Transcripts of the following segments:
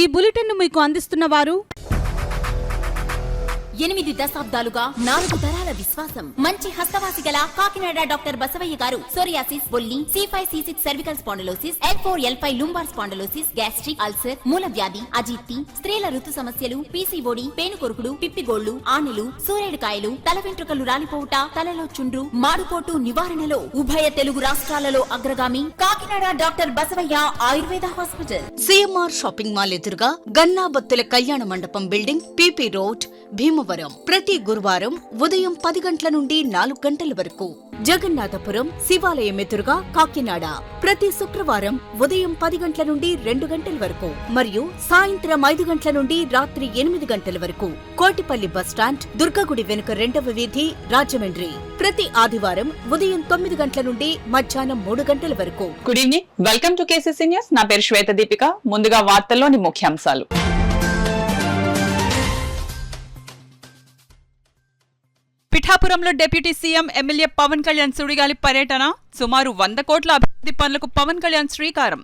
ఈ బులెటిన్ మీకు అందిస్తున్న వారు 8 దశాబ్దాలుగా 4 తరాల విశ్వాసం. మంచి హస్తవాసి గల కాకినాడ డాక్టర్ బసవయ్య గారు సోరియాసిస్, బొల్లి, C5C6 cervical spondylosis, L4L5 lumbar spondylosis, gastric ulcer, మూల వ్యాధి, అజీర్తి, స్త్రీల ఋతు సమస్యలు, PCOD, పేనుకొరుకుడు, పిప్పిగోళ్లు, ఆనెలు, సూరేడుకాయలు, తల వెంట్రుకలు రాలిపోవుట, తలలో చుండ్రు, మాడుకోటు నివారణలో ఉభయ తెలుగు రాష్ట్రాలలో అగ్రగామి Kakinada doctor Basavaiah Ayurveda hospital. CMR shopping mall ఎదురుగా గన్నాబత్తుల కళ్యాణ మండపం బిల్డింగ్, PP రోడ్, భీమవరం. ప్రతి గురువారం ఉదయం 10 గంటల నుండి 4 గంటల వరకు. జగన్నాథపురం శివాలయం ఎదురుగా కాకినాడ ప్రతి శుక్రవారం ఉదయం 10 గంటల నుండి 2 గంటల వరకు మరియు సాయంత్రం 5 గంటల నుండి రాత్రి 8 గంటల వరకు. కోటిపల్లి బస్టాండ్, దుర్గగుడి వెనుక 2వ వీధి, రాజమండ్రి. ప్రతి ఆదివారం ఉదయం 9 గంటల నుండి మధ్యాహ్నం 3 గంటల వరకు. Good evening, welcome to KCC news. నా పేరు శ్వేత దీపిక. ముందుగా వార్తల్లోని ముఖ్యాంశాలు. పిఠాపురంలో deputy CM MLA Pawan Kalyan సుడిగాలి పర్యటన. సుమారు 100 కోట్ల అభివృద్ధి పనులకు పవన్ కళ్యాణ్ శ్రీకారం.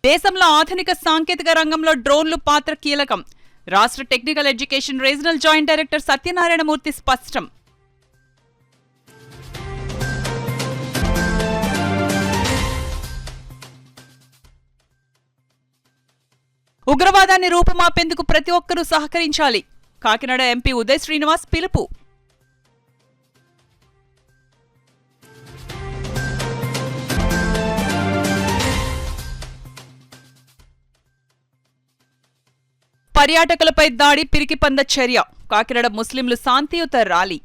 దేశంలో ఆధునిక సాంకేతిక రంగంలో డ్రోన్లు పాత్ర కీలకం. రాష్ట్ర technical education regional joint director Satyanarayana Murthy స్పష్టం. ఉగ్రవాదాన్ని రూపుమాపేందుకు ప్రతి ఒక్కరూ సహకరించాలి. కాకినాడ ఎంపీ ఉదయ్ శ్రీనివాస్ పిలుపు. పర్యాటకులపై దాడి, పిరికిపంద చర్య. కాకినాడ ముస్లింలు శాంతియుత ర్యాలీ.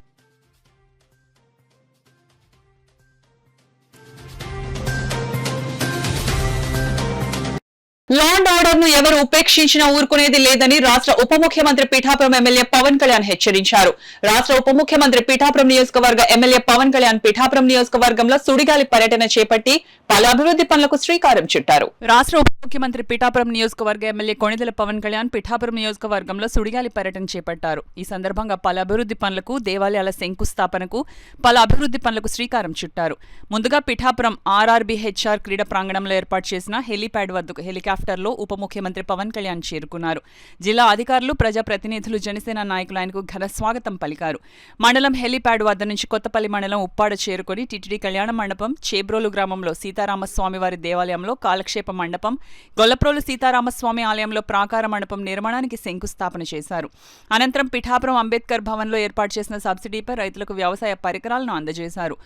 లా అండ్ ఆర్డర్ ను ఎవరు ఉపేక్షించినా ఊరుకునేది లేదని రాష్ట్ర ఉప ముఖ్యమంత్రి పిఠాపురం ఎమ్మెల్యే పవన్ కళ్యాణ్ హెచ్చరించారు. రాష్ట్ర ఉప ముఖ్యమంత్రి పిఠాపురం నియోజకవర్గ ఎమ్మెల్యే పవన్ కళ్యాణ్ పిఠాపురం నియోజకవర్గంలో సుడిగాలి పర్యటన చేపట్టి పలు అభివృద్ధి పనులకు శ్రీకారం చుట్టారు. రాష్ట్ర ఉప ముఖ్యమంత్రి పిఠాపురం నియోజకవర్గ ఎమ్మెల్యే కొణిదెల పవన్ కళ్యాణ్ పిఠాపురం నియోజకవర్గంలో సుడిగాలి పర్యటన చేపట్టారు. ఈ సందర్భంగా పలు అభివృద్ధి పనులకు, దేవాలయాల శంకుస్థాపనకు, పలు అభివృద్ధి పనులకు శ్రీకారం చుట్టారు. ముందుగా పిఠాపురం RRBHR క్రీడా ప్రాంగణంలో ఏర్పాటు చేసిన హెలీప్యాడ్ వద్దకు హెలికాప్టర్లో ఉప ముఖ్యమంత్రి పవన్ కళ్యాణ్ చేరుకున్నారు. జిల్లా అధికారులు, ప్రజాప్రతినిధులు, జనసేన నాయకులు ఆయనకు ఘన స్వాగతం పలికారు. మండలం హెలీప్యాడ్ వద్ద నుంచి కొత్తపల్లి మండలం ఉప్పాడ చేరుకుని టిటిడి కళ్యాణ మండపం, చేబ్రోలు గ్రామంలో సీతారామస్వామివారి దేవాలయంలో కాలక్షేప మండపం, గొల్లప్రోలు సీతారామస్వామి ఆలయంలో ప్రాకార మండపం నిర్మాణానికి శంకుస్థాపన చేశారు. అనంతరం పిఠాపురం అంబేద్కర్ భవన్లో ఏర్పాటు చేసిన సబ్సిడీపై రైతులకు వ్యవసాయ పరికరాలను అందజేశారు.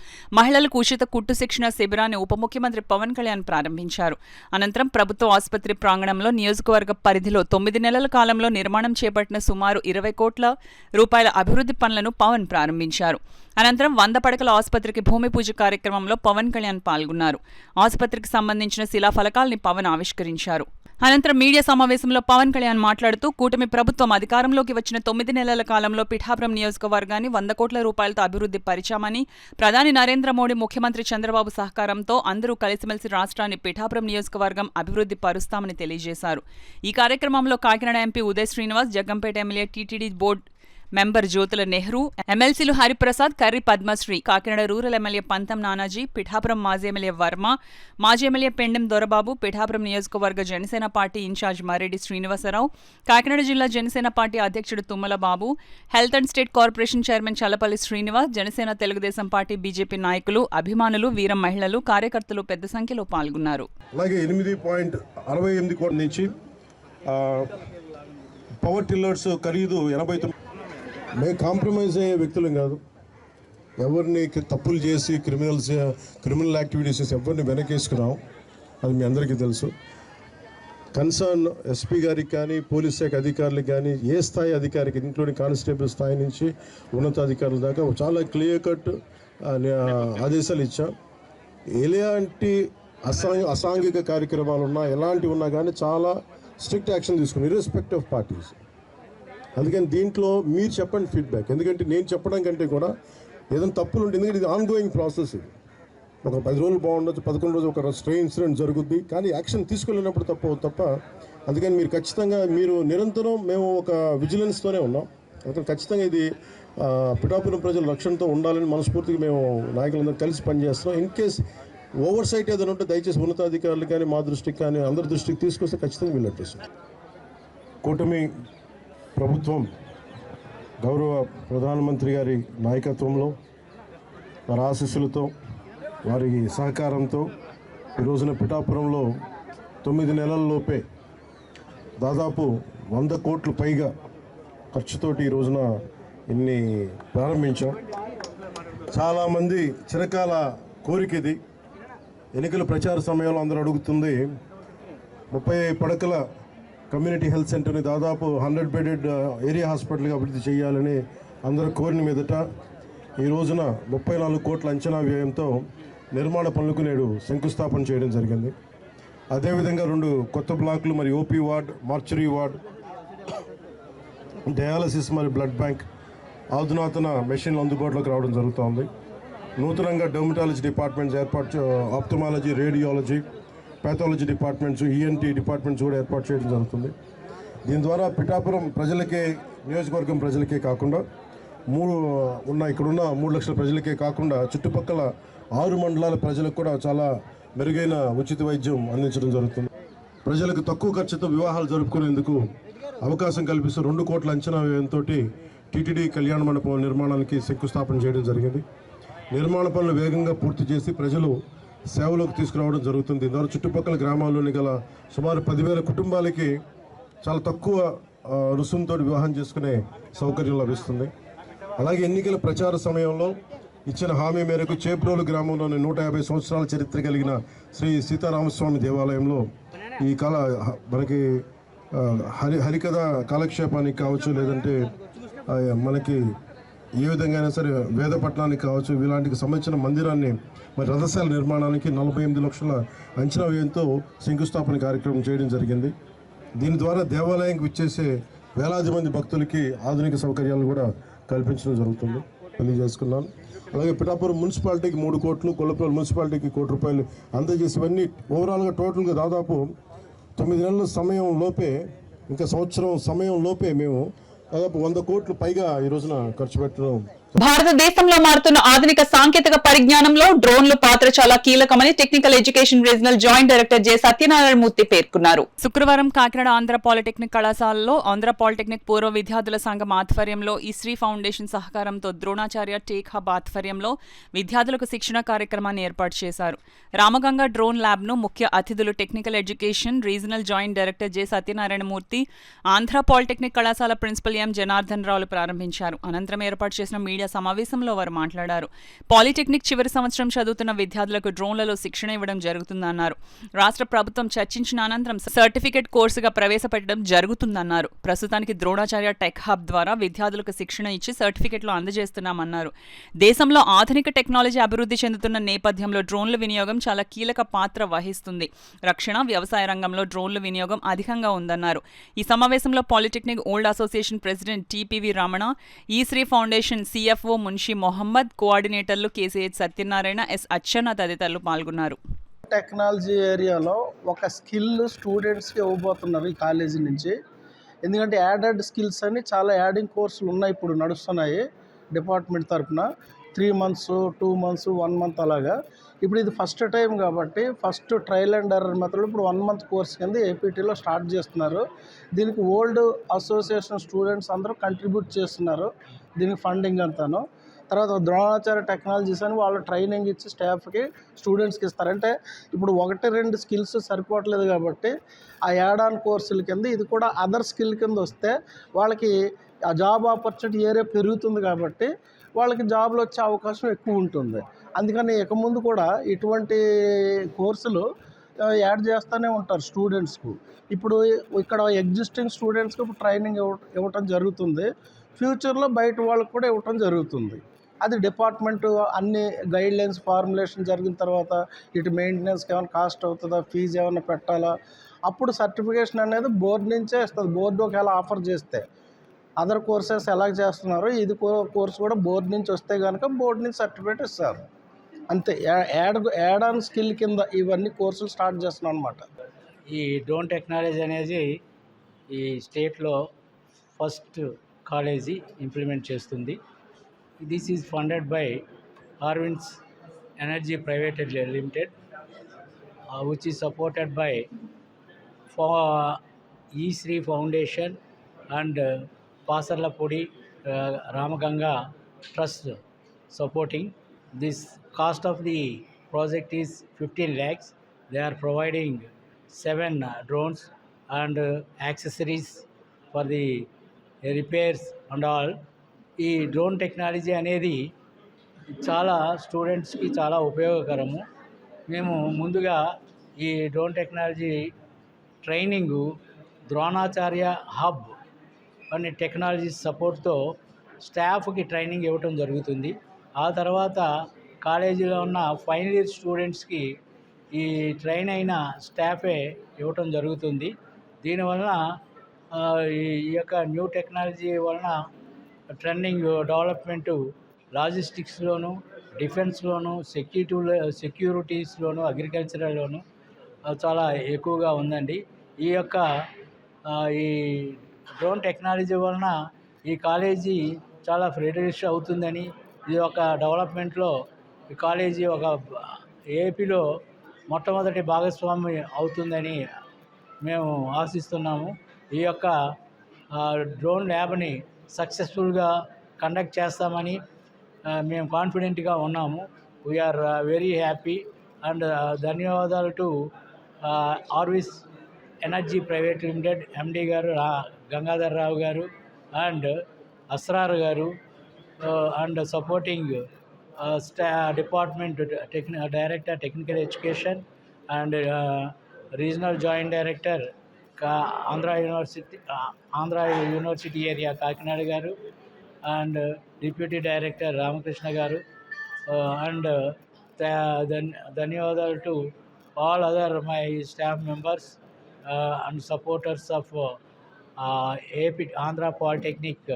మహిళలకు ఉచిత కుట్టు శిక్షణ శిబిరాన్ని ఉప ముఖ్యమంత్రి పవన్ కళ్యాణ్ ప్రారంభించారు. అనంతరం ప్రభుత్వ ఆసుపత్రి ప్రాంగణంలో నియోజకవర్గ పరిధిలో 9 నెలల కాలంలో నిర్మాణం చేపట్టిన సుమారు 20 కోట్ల రూపాయల అభివృద్ధి పనులను పవన్ ప్రారంభించారు. అనంతరం 100 పడకల ఆసుపత్రికి భూమి పూజ కార్యక్రమంలో పవన్ కళ్యాణ్ పాల్గొన్నారు. ఆసుపత్రికి సంబంధించిన శిలాఫలకాల్ని పవన్ ఆవిష్కరించారు. అనంతరం మీడియా సమావేశంలో పవన్ కళ్యాణ్ మాట్లాడుతూ కూటమి ప్రభుత్వం అధికారంలోకి వచ్చిన 9 నెలల కాలంలో పిఠాపురం నియోజకవర్గాన్ని 100 కోట్ల రూపాయలతో అభివృద్ధి పరిచామని, ప్రధాని నరేంద్ర మోడీ, ముఖ్యమంత్రి చంద్రబాబు సహకారంతో అందరూ కలిసిమెలిసి రాష్ట్రాన్ని పిఠాపురం నియోజకవర్గం అభివృద్ధి పరుస్తామని తెలియజేశారు. ఈ కార్యక్రమంలో Kakinada MP Uday Srinivas, Jaggampeta MLA TTD board member Jyothula Nehru, ఎమ్మెల్సీలు హరిప్రసాద్, కర్రి పద్మశ్రీ, కాకినాడ రూరల్ ఎమ్మెల్యే పంతం నానాజీ, పిఠాపురం మాజీ ఎమ్మెల్యే వర్మ, మాజీ ఎమ్మెల్యే పెండెం దొరబాబు, పిఠాపురం నియోజకవర్గ జనసేన పార్టీ ఇన్ఛార్జ్ మారెడ్డి శ్రీనివాసరావు, కాకినాడ జిల్లా జనసేన పార్టీ అధ్యక్షుడు Tummala Babu, health and state corporation chairman Challapalli Srinivas, Janasena Telugu Desam party BJP నాయకులు, అభిమానులు, వీరం మహిళలు, కార్యకర్తలు పెద్ద సంఖ్యలో పాల్గొన్నారు. అలాగే 8.68 కోట్ల నుంచి పవర్ టిల్లర్స్ ఖరీదు 89. మేము కాంప్రమైజ్ అయ్యే వ్యక్తులం కాదు. ఎవరిని తప్పులు చేసి క్రిమినల్ యాక్టివిటీస్ ఎవరిని వెనకేసుకున్నాం, అది మీ అందరికీ తెలుసు. కన్సర్న్ ఎస్పీ గారికి కానీ, పోలీస్ శాఖ అధికారులకు కానీ, ఏ స్థాయి అధికారికి, ఇంక్లూడింగ్ కానిస్టేబుల్ స్థాయి నుంచి ఉన్నతాధికారుల దాకా చాలా క్లియర్ కట్ ఆదేశాలు ఇచ్చాం. ఎలాంటి అసాంఘిక కార్యక్రమాలు ఉన్నా, ఎలాంటివి ఉన్నా కానీ చాలా స్ట్రిక్ట్ యాక్షన్ తీసుకుని, ఇర్రెస్పెక్టివ్ ఆఫ్ పార్టీస్. అందుకని దీంట్లో మీరు చెప్పండి ఫీడ్బ్యాక్. ఎందుకంటే నేను చెప్పడం కంటే కూడా ఏదైనా తప్పులు ఉంటే, ఎందుకంటే ఇది ఆన్గోయింగ్ ప్రాసెస్. ఇది ఒక 10 రోజులు బాగుండొచ్చు, 11 రోజులు ఒక ఇన్సిడెంట్ జరుగుద్ది, కానీ యాక్షన్ తీసుకెళ్ళినప్పుడు తప్ప. అందుకని మీరు ఖచ్చితంగా, మీరు నిరంతరం, మేము ఒక విజిలెన్స్తోనే ఉన్నాం. అందుకని ఖచ్చితంగా ఇది పిఠాపురం ప్రజలు రక్షణతో ఉండాలని మనస్ఫూర్తిగా మేము నాయకులందరం కలిసి పనిచేస్తున్నాం. ఇన్ కేస్ ఓవర్ సైట్ ఏదైనా ఉంటే దయచేసి ఉన్నతాధికారులు కానీ మా దృష్టికి కానీ అందరి దృష్టికి తీసుకొస్తే ఖచ్చితంగా వీళ్ళు అడ్రస్. కూటమి ప్రభుత్వం గౌరవ ప్రధానమంత్రి గారి నాయకత్వంలో వారి ఆశీస్సులతో వారి సహకారంతో ఈ రోజున పిఠాపురంలో 9 నెలల్లోపే దాదాపు 100 కోట్ల పైగా ఖర్చుతోటి ఈ రోజున ఇన్ని ప్రారంభించాం. చాలామంది చిరకాల కోరిక ఇది. ఎన్నికల ప్రచార సమయంలో అందరూ అడుగుతుంది 30 పడకల కమ్యూనిటీ హెల్త్ సెంటర్ని దాదాపు 100 బెడెడ్ ఏరియా హాస్పిటల్గా అభివృద్ధి చేయాలని అందరూ కోరిన మీదట ఈ రోజున 34 కోట్ల అంచనా వ్యయంతో నిర్మాణ పనులకు నేడు శంకుస్థాపన చేయడం జరిగింది. అదేవిధంగా 2 కొత్త బ్లాకులు మరి OP ward, mortuary ward, dialysis మరి బ్లడ్ బ్యాంక్ ఆధునాతన మెషిన్లు అందుబాటులోకి రావడం జరుగుతోంది. నూతనంగా dermatology departments ophthalmology, radiology, pathology departments, ENT departments కూడా ఏర్పాటు చేయడం జరుగుతుంది. దీని ద్వారా పిఠాపురం ప్రజలకే, నియోజకవర్గం ప్రజలకే కాకుండా ఇక్కడున్న 3 లక్షల ప్రజలకే కాకుండా చుట్టుపక్కల 6 మండలాల ప్రజలకు కూడా చాలా మెరుగైన ఉచిత వైద్యం అందించడం జరుగుతుంది. ప్రజలకు తక్కువ ఖర్చుతో వివాహాలు జరుపుకునేందుకు అవకాశం కల్పిస్తూ 2 కోట్ల అంచనా వ్యయంతో టీటీడీ కళ్యాణ మండపం నిర్మాణానికి శంకుస్థాపన చేయడం జరిగింది. నిర్మాణ పనులు వేగంగా పూర్తి చేసి ప్రజలు సేవలోకి తీసుకురావడం జరుగుతుంది. దీని ద్వారా చుట్టుపక్కల గ్రామాల్లోని గల సుమారు 10,000 కుటుంబాలకి చాలా తక్కువ రుసుముతో వివాహం చేసుకునే సౌకర్యం లభిస్తుంది. అలాగే ఎన్నికల ప్రచార సమయంలో ఇచ్చిన హామీ మేరకు చేప్రోలు గ్రామంలోని 150 సంవత్సరాల చరిత్ర కలిగిన శ్రీ సీతారామస్వామి దేవాలయంలో ఈ మనకి హరికథ కాలక్షేపానికి కావచ్చు, లేదంటే మనకి ఏ విధంగా అయినా సరే వేద పట్టణానికి కావచ్చు, ఇలాంటికి సంబంధించిన మందిరాన్ని మరి రథశాల నిర్మాణానికి 48 లక్షల అంచనా వ్యయంతో శంకుస్థాపన కార్యక్రమం చేయడం జరిగింది. దీని ద్వారా దేవాలయానికి విచ్చేసే వేలాది మంది భక్తులకి ఆధునిక సౌకర్యాలు కూడా కల్పించడం జరుగుతుంది తెలియజేసుకున్నాను. అలాగే పిఠాపురం మున్సిపాలిటీకి 3 కోట్లు, కొల్లపల్లి మున్సిపాలిటీకి 1 కోటి రూపాయలు అందజేసి ఇవన్నీ ఓవరాల్గా టోటల్గా దాదాపు 9 నెలల సమయం లోపే, ఇంకా సంవత్సరం సమయం లోపే మేము దాదాపు 100 కోట్లు పైగా ఈ రోజున ఖర్చు పెట్టడం. భారతదేశంలో మారుతున్న ఆధునిక సాంకేతిక పరిజ్ఞానంలో డ్రోన్లు పాత్ర చాలా కీలకమని technical education regional joint director J Satyanarayana Murthy పేర్కొన్నారు. శుక్రవారం కాకినాడ ఆంధ్ర పాలిటెక్నిక్ కళాశాలలో ఆంధ్ర పాలిటెక్నిక్ పూర్వ విద్యార్థుల సంఘం ఆధ్వర్యంలో ఈశ్రీ ఫౌండేషన్ సహకారంతో ద్రోణాచార్య టేక్ హబ్ ఆధ్వర్యంలో విద్యార్థులకు శిక్షణ కార్యక్రమాన్ని ఏర్పాటు చేశారు. రామగంగ డ్రోన్ ల్యాబ్ ను ముఖ్య అతిథులు technical education regional joint director J Satyanarayana Murthy, Andhra polytechnic కళాశాల ప్రిన్సిపల్ ఎం జనార్దన్ రావులు ప్రారంభించారు. అనంతరం ఏర్పాటు చేసిన మీడియా సమావేశంలో వారు మాట్లాడారు. పాలిటెక్నిక్ చివరి సంవత్సరం చదువుతున్న విద్యార్థులకు డ్రోన్లలో శిక్షణ ఇవ్వడం జరుగుతుందన్నారు. రాష్ట్ర ప్రభుత్వం చర్చించిన అనంతరం సర్టిఫికేట్ కోర్సుగా ప్రవేశపెట్టడం జరుగుతుందన్నారు. ప్రస్తుతానికి ద్రోణాచార్య టెక్ హబ్ ద్వారా విద్యార్థులకు శిక్షణ ఇచ్చి సర్టిఫికేట్లు అందజేస్తున్నామన్నారు. దేశంలో ఆధునిక టెక్నాలజీ అభివృద్ధి చెందుతున్న నేపథ్యంలో డ్రోన్ల వినియోగం చాలా కీలక పాత్ర వహిస్తుంది. రక్షణ, వ్యవసాయ రంగంలో డ్రోన్ల వినియోగం అధికంగా ఉందన్నారు. ఈ సమావేశంలో polytechnic old association president TPV Ramana, Eshri foundation CFO Munshi Mohammed, కోఆర్డినేటర్లు కేసీహెచ్ సత్యనారాయణ, ఎస్ అచ్చన్న తదితరులు పాల్గొన్నారు. టెక్నాలజీ ఏరియాలో ఒక స్కిల్ స్టూడెంట్స్కి ఇవ్వబోతున్నారు ఈ కాలేజీ నుంచి. ఎందుకంటే యాడెడ్ స్కిల్స్ అని చాలా యాడింగ్ కోర్సులు ఉన్నాయి, ఇప్పుడు నడుస్తున్నాయి డిపార్ట్మెంట్ తరఫున. 3 months, 2 months, 1 month అలాగా. ఇప్పుడు ఇది ఫస్ట్ టైం కాబట్టి ఫస్ట్ ట్రయల్ అండ్ ఎర్రర్ మెథడ్లో ఇప్పుడు 1 month కోర్స్ కింద ఏపీటీలో స్టార్ట్ చేస్తున్నారు. దీనికి ఓల్డ్ అసోసియేషన్ స్టూడెంట్స్ అందరూ కంట్రిబ్యూట్ చేస్తున్నారు దీనికి ఫండింగ్ అంతాను. తర్వాత ద్రోణాచార్య టెక్నాలజీస్ అని వాళ్ళు ట్రైనింగ్ ఇచ్చి స్టాఫ్కి, స్టూడెంట్స్కి ఇస్తారు. అంటే ఇప్పుడు 1-2 స్కిల్స్ సరిపోవట్లేదు కాబట్టి ఆ యాడ్ ఆన్ కోర్సుల కింద ఇది కూడా అదర్ స్కిల్ కింద వస్తే వాళ్ళకి ఆ జాబ్ ఆపర్చునిటీ ఏరియా పెరుగుతుంది కాబట్టి వాళ్ళకి జాబ్లు వచ్చే అవకాశం ఎక్కువ ఉంటుంది. అందుకని ఇక ముందు కూడా ఇటువంటి కోర్సులు యాడ్ చేస్తూనే ఉంటారు స్టూడెంట్స్కు. ఇప్పుడు ఇక్కడ ఎగ్జిస్టింగ్ స్టూడెంట్స్కి ఇప్పుడు ట్రైనింగ్ ఇవ్వటం జరుగుతుంది. ఫ్యూచర్లో బయట వాళ్ళకు కూడా ఇవ్వటం జరుగుతుంది. అది డిపార్ట్మెంటు అన్ని గైడ్లైన్స్ ఫార్ములేషన్ జరిగిన తర్వాత ఇటు మెయింటెనెన్స్కి ఏమైనా కాస్ట్ అవుతుందా, ఫీజు ఏమైనా పెట్టాలా, అప్పుడు సర్టిఫికేషన్ అనేది బోర్డు నుంచే ఇస్తుంది. బోర్డు ఒకవేళ ఆఫర్ చేస్తే అదర్ కోర్సెస్ ఎలా చేస్తున్నారో ఇది కోర్స్ కూడా బోర్డు నుంచి వస్తే కనుక బోర్డు నుంచి సర్టిఫికేట్ ఇస్తారు. అంతే. యాడ్ ఆన్ స్కిల్ కింద ఇవన్నీ కోర్సులు స్టార్ట్ చేస్తున్నాం అనమాట. ఈ డ్రోన్ టెక్నాలజీ అనేది ఈ స్టేట్లో ఫస్ట్ కాలేజీ ఇంప్లిమెంట్ చేస్తుంది. this is funded by Arvind's Energy Private Limited, which is supported by E3 Foundation and Pasarlapudi Ramaganga Trust supporting. This cost of the project is 15 lakhs. They are providing 7 drones and accessories for the repairs and all. ఈ drone technology అనేది చాలా స్టూడెంట్స్కి చాలా ఉపయోగకరము. మేము ముందుగా ఈ drone technology training Dronacharya hub అనే technology సపోర్ట్తో స్టాఫ్కి ట్రైనింగ్ ఇవ్వటం జరుగుతుంది. ఆ తర్వాత కాలేజీలో ఉన్న ఫైనల్ ఇయర్ స్టూడెంట్స్కి ఈ ట్రైన్ అయిన స్టాఫే ఇవ్వటం జరుగుతుంది. దీనివలన ఈ యొక్క న్యూ టెక్నాలజీ వలన ట్రెండింగ్ డెవలప్మెంటు లాజిస్టిక్స్లోను, డిఫెన్స్లోను, సెక్యూరిటీస్లోను, అగ్రికల్చరల్లోను చాలా ఎక్కువగా ఉందండి. ఈ యొక్క ఈ డ్రోన్ టెక్నాలజీ వలన ఈ కాలేజీ చాలా ఫ్లరిష్ అవుతుందని, ఇది ఒక డెవలప్మెంట్లో ఈ కాలేజీ ఒక ఏపీలో మొట్టమొదటి భాగస్వామి అవుతుందని మేము ఆశిస్తున్నాము. ఈ యొక్క డ్రోన్ ల్యాబ్ని సక్సెస్ఫుల్గా కండక్ట్ చేస్తామని మేము కాన్ఫిడెంట్గా ఉన్నాము. వీఆర్ వెరీ హ్యాపీ అండ్ ధన్యవాదాలు టు ఆర్విస్ ఎనర్జీ ప్రైవేట్ లిమిటెడ్ ఎండి గారు గంగాధర్ రావు గారు అండ్ అస్రార్ గారు and supporting department director technical education and regional joint director Andhra university area Kakinada గారు అండ్ డిప్యూటీ డైరెక్టర్ రామకృష్ణ గారు అండ్ ధన్యవాదాలు to all other my staff members and supporters of AP Andhra polytechnic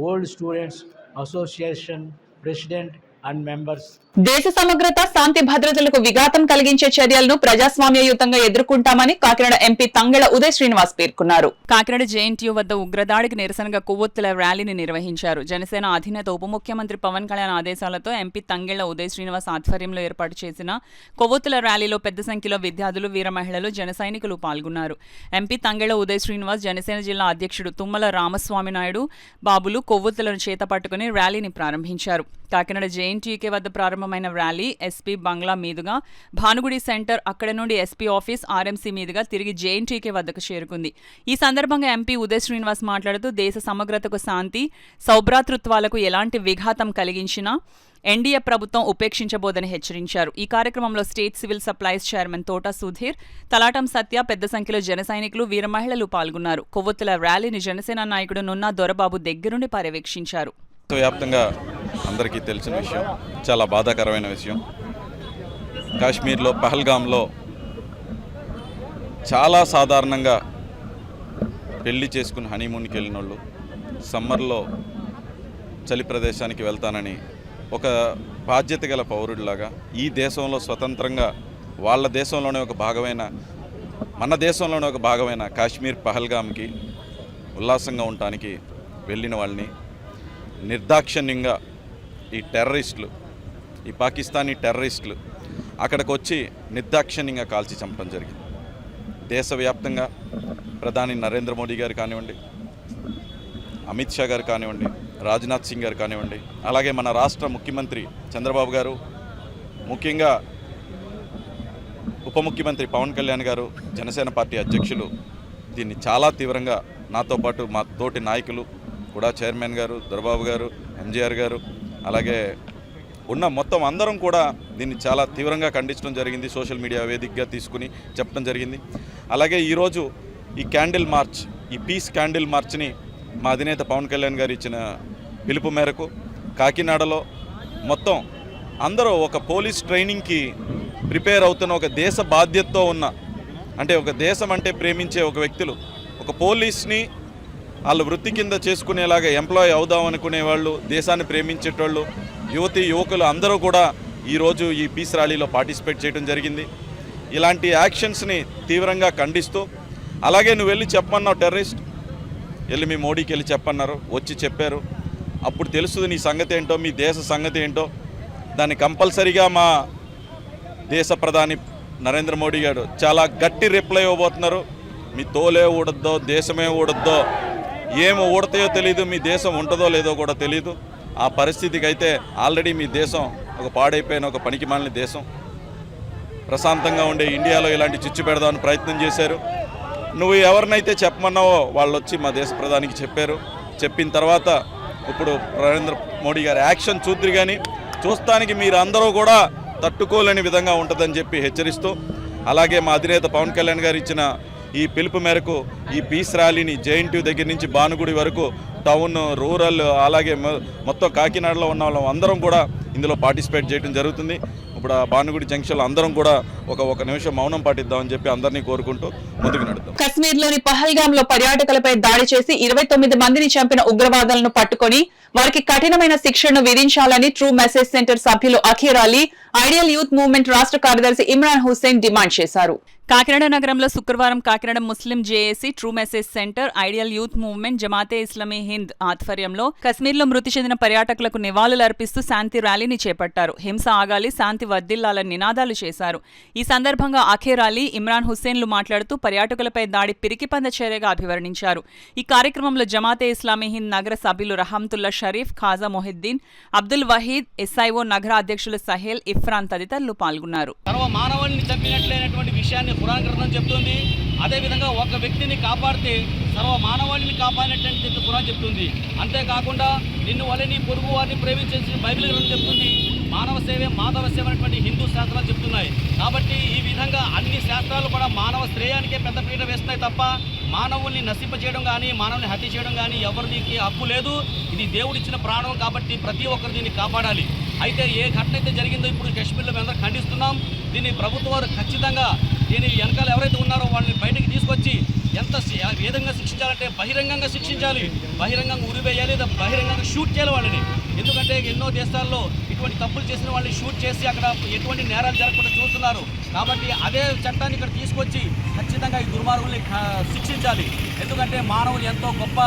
old students association president and members. దేశ సమగ్రత, శాంతి భద్రతలకు విఘాతం కలిగించే చర్యలను ప్రజాస్వామ్యయుతంగా ఎదుర్కొంటామని కాకినాడ ఎంపీ తంగెళ్ల ఉదయ్ శ్రీనివాస్ పేర్కొన్నారు. కాకినాడ జేఎన్టీయూ వద్ద ఉగ్రదాడికి నిరసనగా కొవ్వొత్తుల ర్యాలీని నిర్వహించారు. జనసేన అధినేత ఉప ముఖ్యమంత్రి పవన్ కళ్యాణ్ ఆదేశాలతో ఎంపీ తంగెళ్ల ఉదయ్ శ్రీనివాస్ ఆధ్వర్యంలో ఏర్పాటు చేసిన కొవ్వొత్తుల ర్యాలీలో పెద్ద సంఖ్యలో విద్యార్థులు, వీర మహిళలు, జన సైనికులు పాల్గొన్నారు. ఎంపీ తంగెళ్ల ఉదయ్ శ్రీనివాస్, జనసేన జిల్లా అధ్యక్షుడు తుమ్మల రామస్వామి నాయుడు బాబులు కొవ్వొత్తులను చేత పట్టుకుని ర్యాలీని ప్రారంభించారు. కాకినాడ జేఎన్టీయూకే వద్ద ప్రారంభమైన ర్యాలీ ఎస్పీ బంగ్లా మీదుగా భానుగుడి సెంటర్, అక్కడి నుండి ఎస్పీ ఆఫీస్, ఆర్ఎంసీ మీదుగా తిరిగి జేఎన్టీయూకే వద్దకు చేరుకుంది. ఈ సందర్భంగా ఎంపీ ఉదయ్ శ్రీనివాస్ మాట్లాడుతూ దేశ సమగ్రతకు, శాంతి సౌభ్రాతృత్వాలకు ఎలాంటి విఘాతం కలిగించినా ఎన్డీఏ ప్రభుత్వం ఉపేక్షించబోదని హెచ్చరించారు. ఈ కార్యక్రమంలో స్టేట్ సివిల్ సప్లైస్ చైర్మన్ తోట సుధీర్, తలాటం సత్య, పెద్ద సంఖ్యలో జన సైనికులు, వీర మహిళలు పాల్గొన్నారు. కొవ్వొత్తుల ర్యాలీని జనసేన నాయకుడు నున్నా దొరబాబు దగ్గరుండి పర్యవేక్షించారు. వ్యాప్తంగా అందరికీ తెలిసిన విషయం, చాలా బాధాకరమైన విషయం. కాశ్మీర్లో పహల్గామ్లో చాలా సాధారణంగా పెళ్లి చేసుకుని హనీమూన్కి వెళ్ళిన వాళ్ళు సమ్మర్లో చలి ప్రదేశానికి వెళ్తానని ఒక బాధ్యత గల పౌరుడిలాగా ఈ దేశంలో స్వతంత్రంగా వాళ్ళ దేశంలోనే ఒక భాగమైన, మన దేశంలోనే ఒక భాగమైన కాశ్మీర్ పహల్గామ్కి ఉల్లాసంగా ఉండటానికి వెళ్ళిన వాళ్ళని నిర్దాక్షిణ్యంగా ఈ టెర్రరిస్టులు, ఈ పాకిస్తానీ టెర్రరిస్టులు అక్కడికి వచ్చి నిర్దాక్షిణ్యంగా కాల్చి చంపడం జరిగింది. దేశవ్యాప్తంగా ప్రధాని నరేంద్ర మోడీ గారు కానివ్వండి, అమిత్ షా గారు కానివ్వండి, రాజ్నాథ్ సింగ్ గారు కానివ్వండి, అలాగే మన రాష్ట్ర ముఖ్యమంత్రి చంద్రబాబు గారు, ముఖ్యంగా ఉప ముఖ్యమంత్రి పవన్ కళ్యాణ్ గారు, జనసేన పార్టీ అధ్యక్షులు దీన్ని చాలా తీవ్రంగా, నాతో పాటు మా తోటి నాయకులు కూడా, చైర్మన్ గారు, దొరబాబు గారు, ఎంజీఆర్ గారు, అలాగే ఉన్న మొత్తం అందరం కూడా దీన్ని చాలా తీవ్రంగా ఖండించడం జరిగింది. సోషల్ మీడియా వేదికగా తీసుకుని చెప్పడం జరిగింది. అలాగే ఈరోజు ఈ క్యాండిల్ మార్చ్, ఈ పీస్ క్యాండిల్ మార్చ్ని మా అధినేత పవన్ కళ్యాణ్ గారు ఇచ్చిన పిలుపు మేరకు కాకినాడలో మొత్తం అందరూ ఒక పోలీస్ ట్రైనింగ్కి ప్రిపేర్ అవుతున్న, ఒక దేశ బాధ్యతతో ఉన్న, అంటే ఒక దేశం అంటే ప్రేమించే ఒక వ్యక్తులు, ఒక పోలీస్ని వాళ్ళు వృత్తి కింద చేసుకునేలాగా ఎంప్లాయ్ అవుదాం అనుకునే వాళ్ళు, దేశాన్ని ప్రేమించేటోళ్ళు, యువతి యువకులు అందరూ కూడా ఈరోజు ఈ పీస్ ర్యాలీలో పార్టిసిపేట్ చేయడం జరిగింది. ఇలాంటి యాక్షన్స్ని తీవ్రంగా ఖండిస్తూ, అలాగే నువ్వు వెళ్ళి చెప్పమన్నావు టెర్రరిస్ట్, వెళ్ళి మీ మోడీకి వెళ్ళి చెప్పన్నారు, వచ్చి చెప్పారు. అప్పుడు తెలుస్తుంది నీ సంగతి ఏంటో, మీ దేశ సంగతి ఏంటో. దాన్ని కంపల్సరీగా మా దేశ ప్రధాని నరేంద్ర మోడీ గారు చాలా గట్టి రిప్లై ఇవ్వబోతున్నారు. మీ తోలే ఊడద్దో, దేశమే ఊడద్దో, ఏమి ఊడతాయో తెలీదు, మీ దేశం ఉంటుందో లేదో కూడా తెలీదు. ఆ పరిస్థితికి అయితే ఆల్రెడీ మీ దేశం ఒక పాడైపోయిన ఒక పనికిమాలిన దేశం. ప్రశాంతంగా ఉండే ఇండియాలో ఇలాంటి చిచ్చు పెడదామని ప్రయత్నం చేశారు. నువ్వు ఎవరినైతే చెప్పమన్నావో వాళ్ళు వచ్చి మా దేశ ప్రధానికి చెప్పారు. చెప్పిన తర్వాత ఇప్పుడు నరేంద్ర మోడీ గారి యాక్షన్ చూద్దరు, కానీ చూస్తానికి మీరు అందరూ కూడా తట్టుకోలేని విధంగా ఉంటుందని చెప్పి హెచ్చరిస్తూ, అలాగే మా అధినేత పవన్ కళ్యాణ్ గారు ఇచ్చిన ఈ పిలుపు మేరకు ఈ పీస్ ర్యాలీని జేఎన్టీ దగ్గర నుంచి భానుగుడి వరకు టౌన్, రూరల్, అలాగే మొత్తం కాకినాడలో ఉన్న వాళ్ళం అందరం కూడా ఇందులో పార్టిసిపేట్ చేయడం జరుగుతుంది. ఇప్పుడు ఆ భానుగుడి జంక్షన్లో అందరం కూడా ఒక నిమిషం మౌనం పాటిద్దామని చెప్పి అందరినీ కోరుకుంటూ ముందుకు నడుద్దాం. కశ్మీర్లోని పహల్గామ్ లో పర్యాటకులపై దాడి చేసి 29 మందిని చంపిన ఉగ్రవాదులను పట్టుకొని వారికి కఠినమైన శిక్షను విధించాలని ట్రూ మెసేజ్ సెంటర్ సభ్యులు Akheer Ali, ideal youth movement రాష్ట్ర కార్యదర్శి ఇమ్రాన్ హుస్సేన్ డిమాండ్ చేశారు. కాకినాడ నగరంలో శుక్రవారం Kakinada Muslim JAC, true message centre, ideal youth movement, Jamaat Islami Hind ఆధ్వర్యంలో కశ్మీర్లో మృతి చెందిన పర్యాటకులకు నివాళులర్పిస్తూ శాంతి ర్యాలీని చేపట్టారు. హింస ఆగాలి, శాంతి వర్ధిల్లాలని నినాదాలు చేశారు. ఈ సందర్భంగా అఖీర్ అలీ, ఇమ్రాన్ హుస్సేన్లు మాట్లాడుతూ పర్యాటకులపై దాడి పిరికిపంద చర్యగా అభివర్ణించారు. ఈ కార్యక్రమంలో జమాతే ఇస్లామీ హింద్ నగర సభ్యులు రహమతుల్లా షరీఫ్, ఖాజా మొహిద్దీన్, అబ్దుల్ వహీద్, ఎస్ఐఓ నగర అధ్యక్షులు సహేల్, ఇఫ్రాన్ తదితరులు పాల్గొన్నారు. ఖురాన్ గ్రంథం చెప్తుంది. అదేవిధంగా ఒక వ్యక్తిని కాపాడితే సర్వ మానవాళిని కాపాడినట్టు ఖురాన్ చెప్తుంది. అంతేకాకుండా నిన్ను వల్ల నీ పొరుగు వారిని ప్రేమించేసి బైబిల్ గ్రంథం చెప్తుంది. మానవ సేవే మాధవ సేవ అనేటువంటి హిందూ శాస్త్రాలు చెప్తున్నాయి. కాబట్టి ఈ విధంగా అన్ని శాస్త్రాలు కూడా మానవ శ్రేయానికే పెద్దపీట వేస్తున్నాయి తప్ప మానవుల్ని నశింపజేయడం కానీ, మానవుల్ని హత్య చేయడం కానీ ఎవరికి హక్కు లేదు. ఇది దేవుడిచ్చిన ప్రాణం కాబట్టి ప్రతి ఒక్కరు దీన్ని కాపాడాలి. అయితే ఏ ఘటన అయితే జరిగిందో ఇప్పుడు కాశ్మీర్లో మేము అందరూ ఖండిస్తున్నాం. దీన్ని ప్రభుత్వం ఖచ్చితంగా దీని వెనకాల ఎవరైతే ఉన్నారో వాళ్ళని బయటకు తీసుకొచ్చి ఎంత విధంగా శిక్షించాలంటే బహిరంగంగా శిక్షించాలి, బహిరంగంగా ఉరివేయాలి, బహిరంగంగా షూట్ చేయాలి వాళ్ళని. ఎందుకంటే ఎన్నో దేశాల్లో ఇటువంటి తప్పులు చేసిన వాళ్ళని షూట్ చేసి అక్కడ ఎటువంటి నేరాలు జరగకుండా చూస్తున్నారు. కాబట్టి అదే చట్టాన్ని ఇక్కడ తీసుకొచ్చి ఖచ్చితంగా ఈ దుర్మార్గుల్ని శిక్షించాలి. ఎందుకంటే మానవులు ఎంతో గొప్ప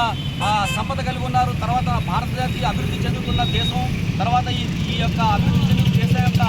సంపద కలిగి ఉన్నారు. తర్వాత భారతదేశం అభివృద్ధి చెందుతున్న దేశం, తర్వాత ఈ యొక్క అభివృద్ధి చెందుతున్న దేశం యొక్క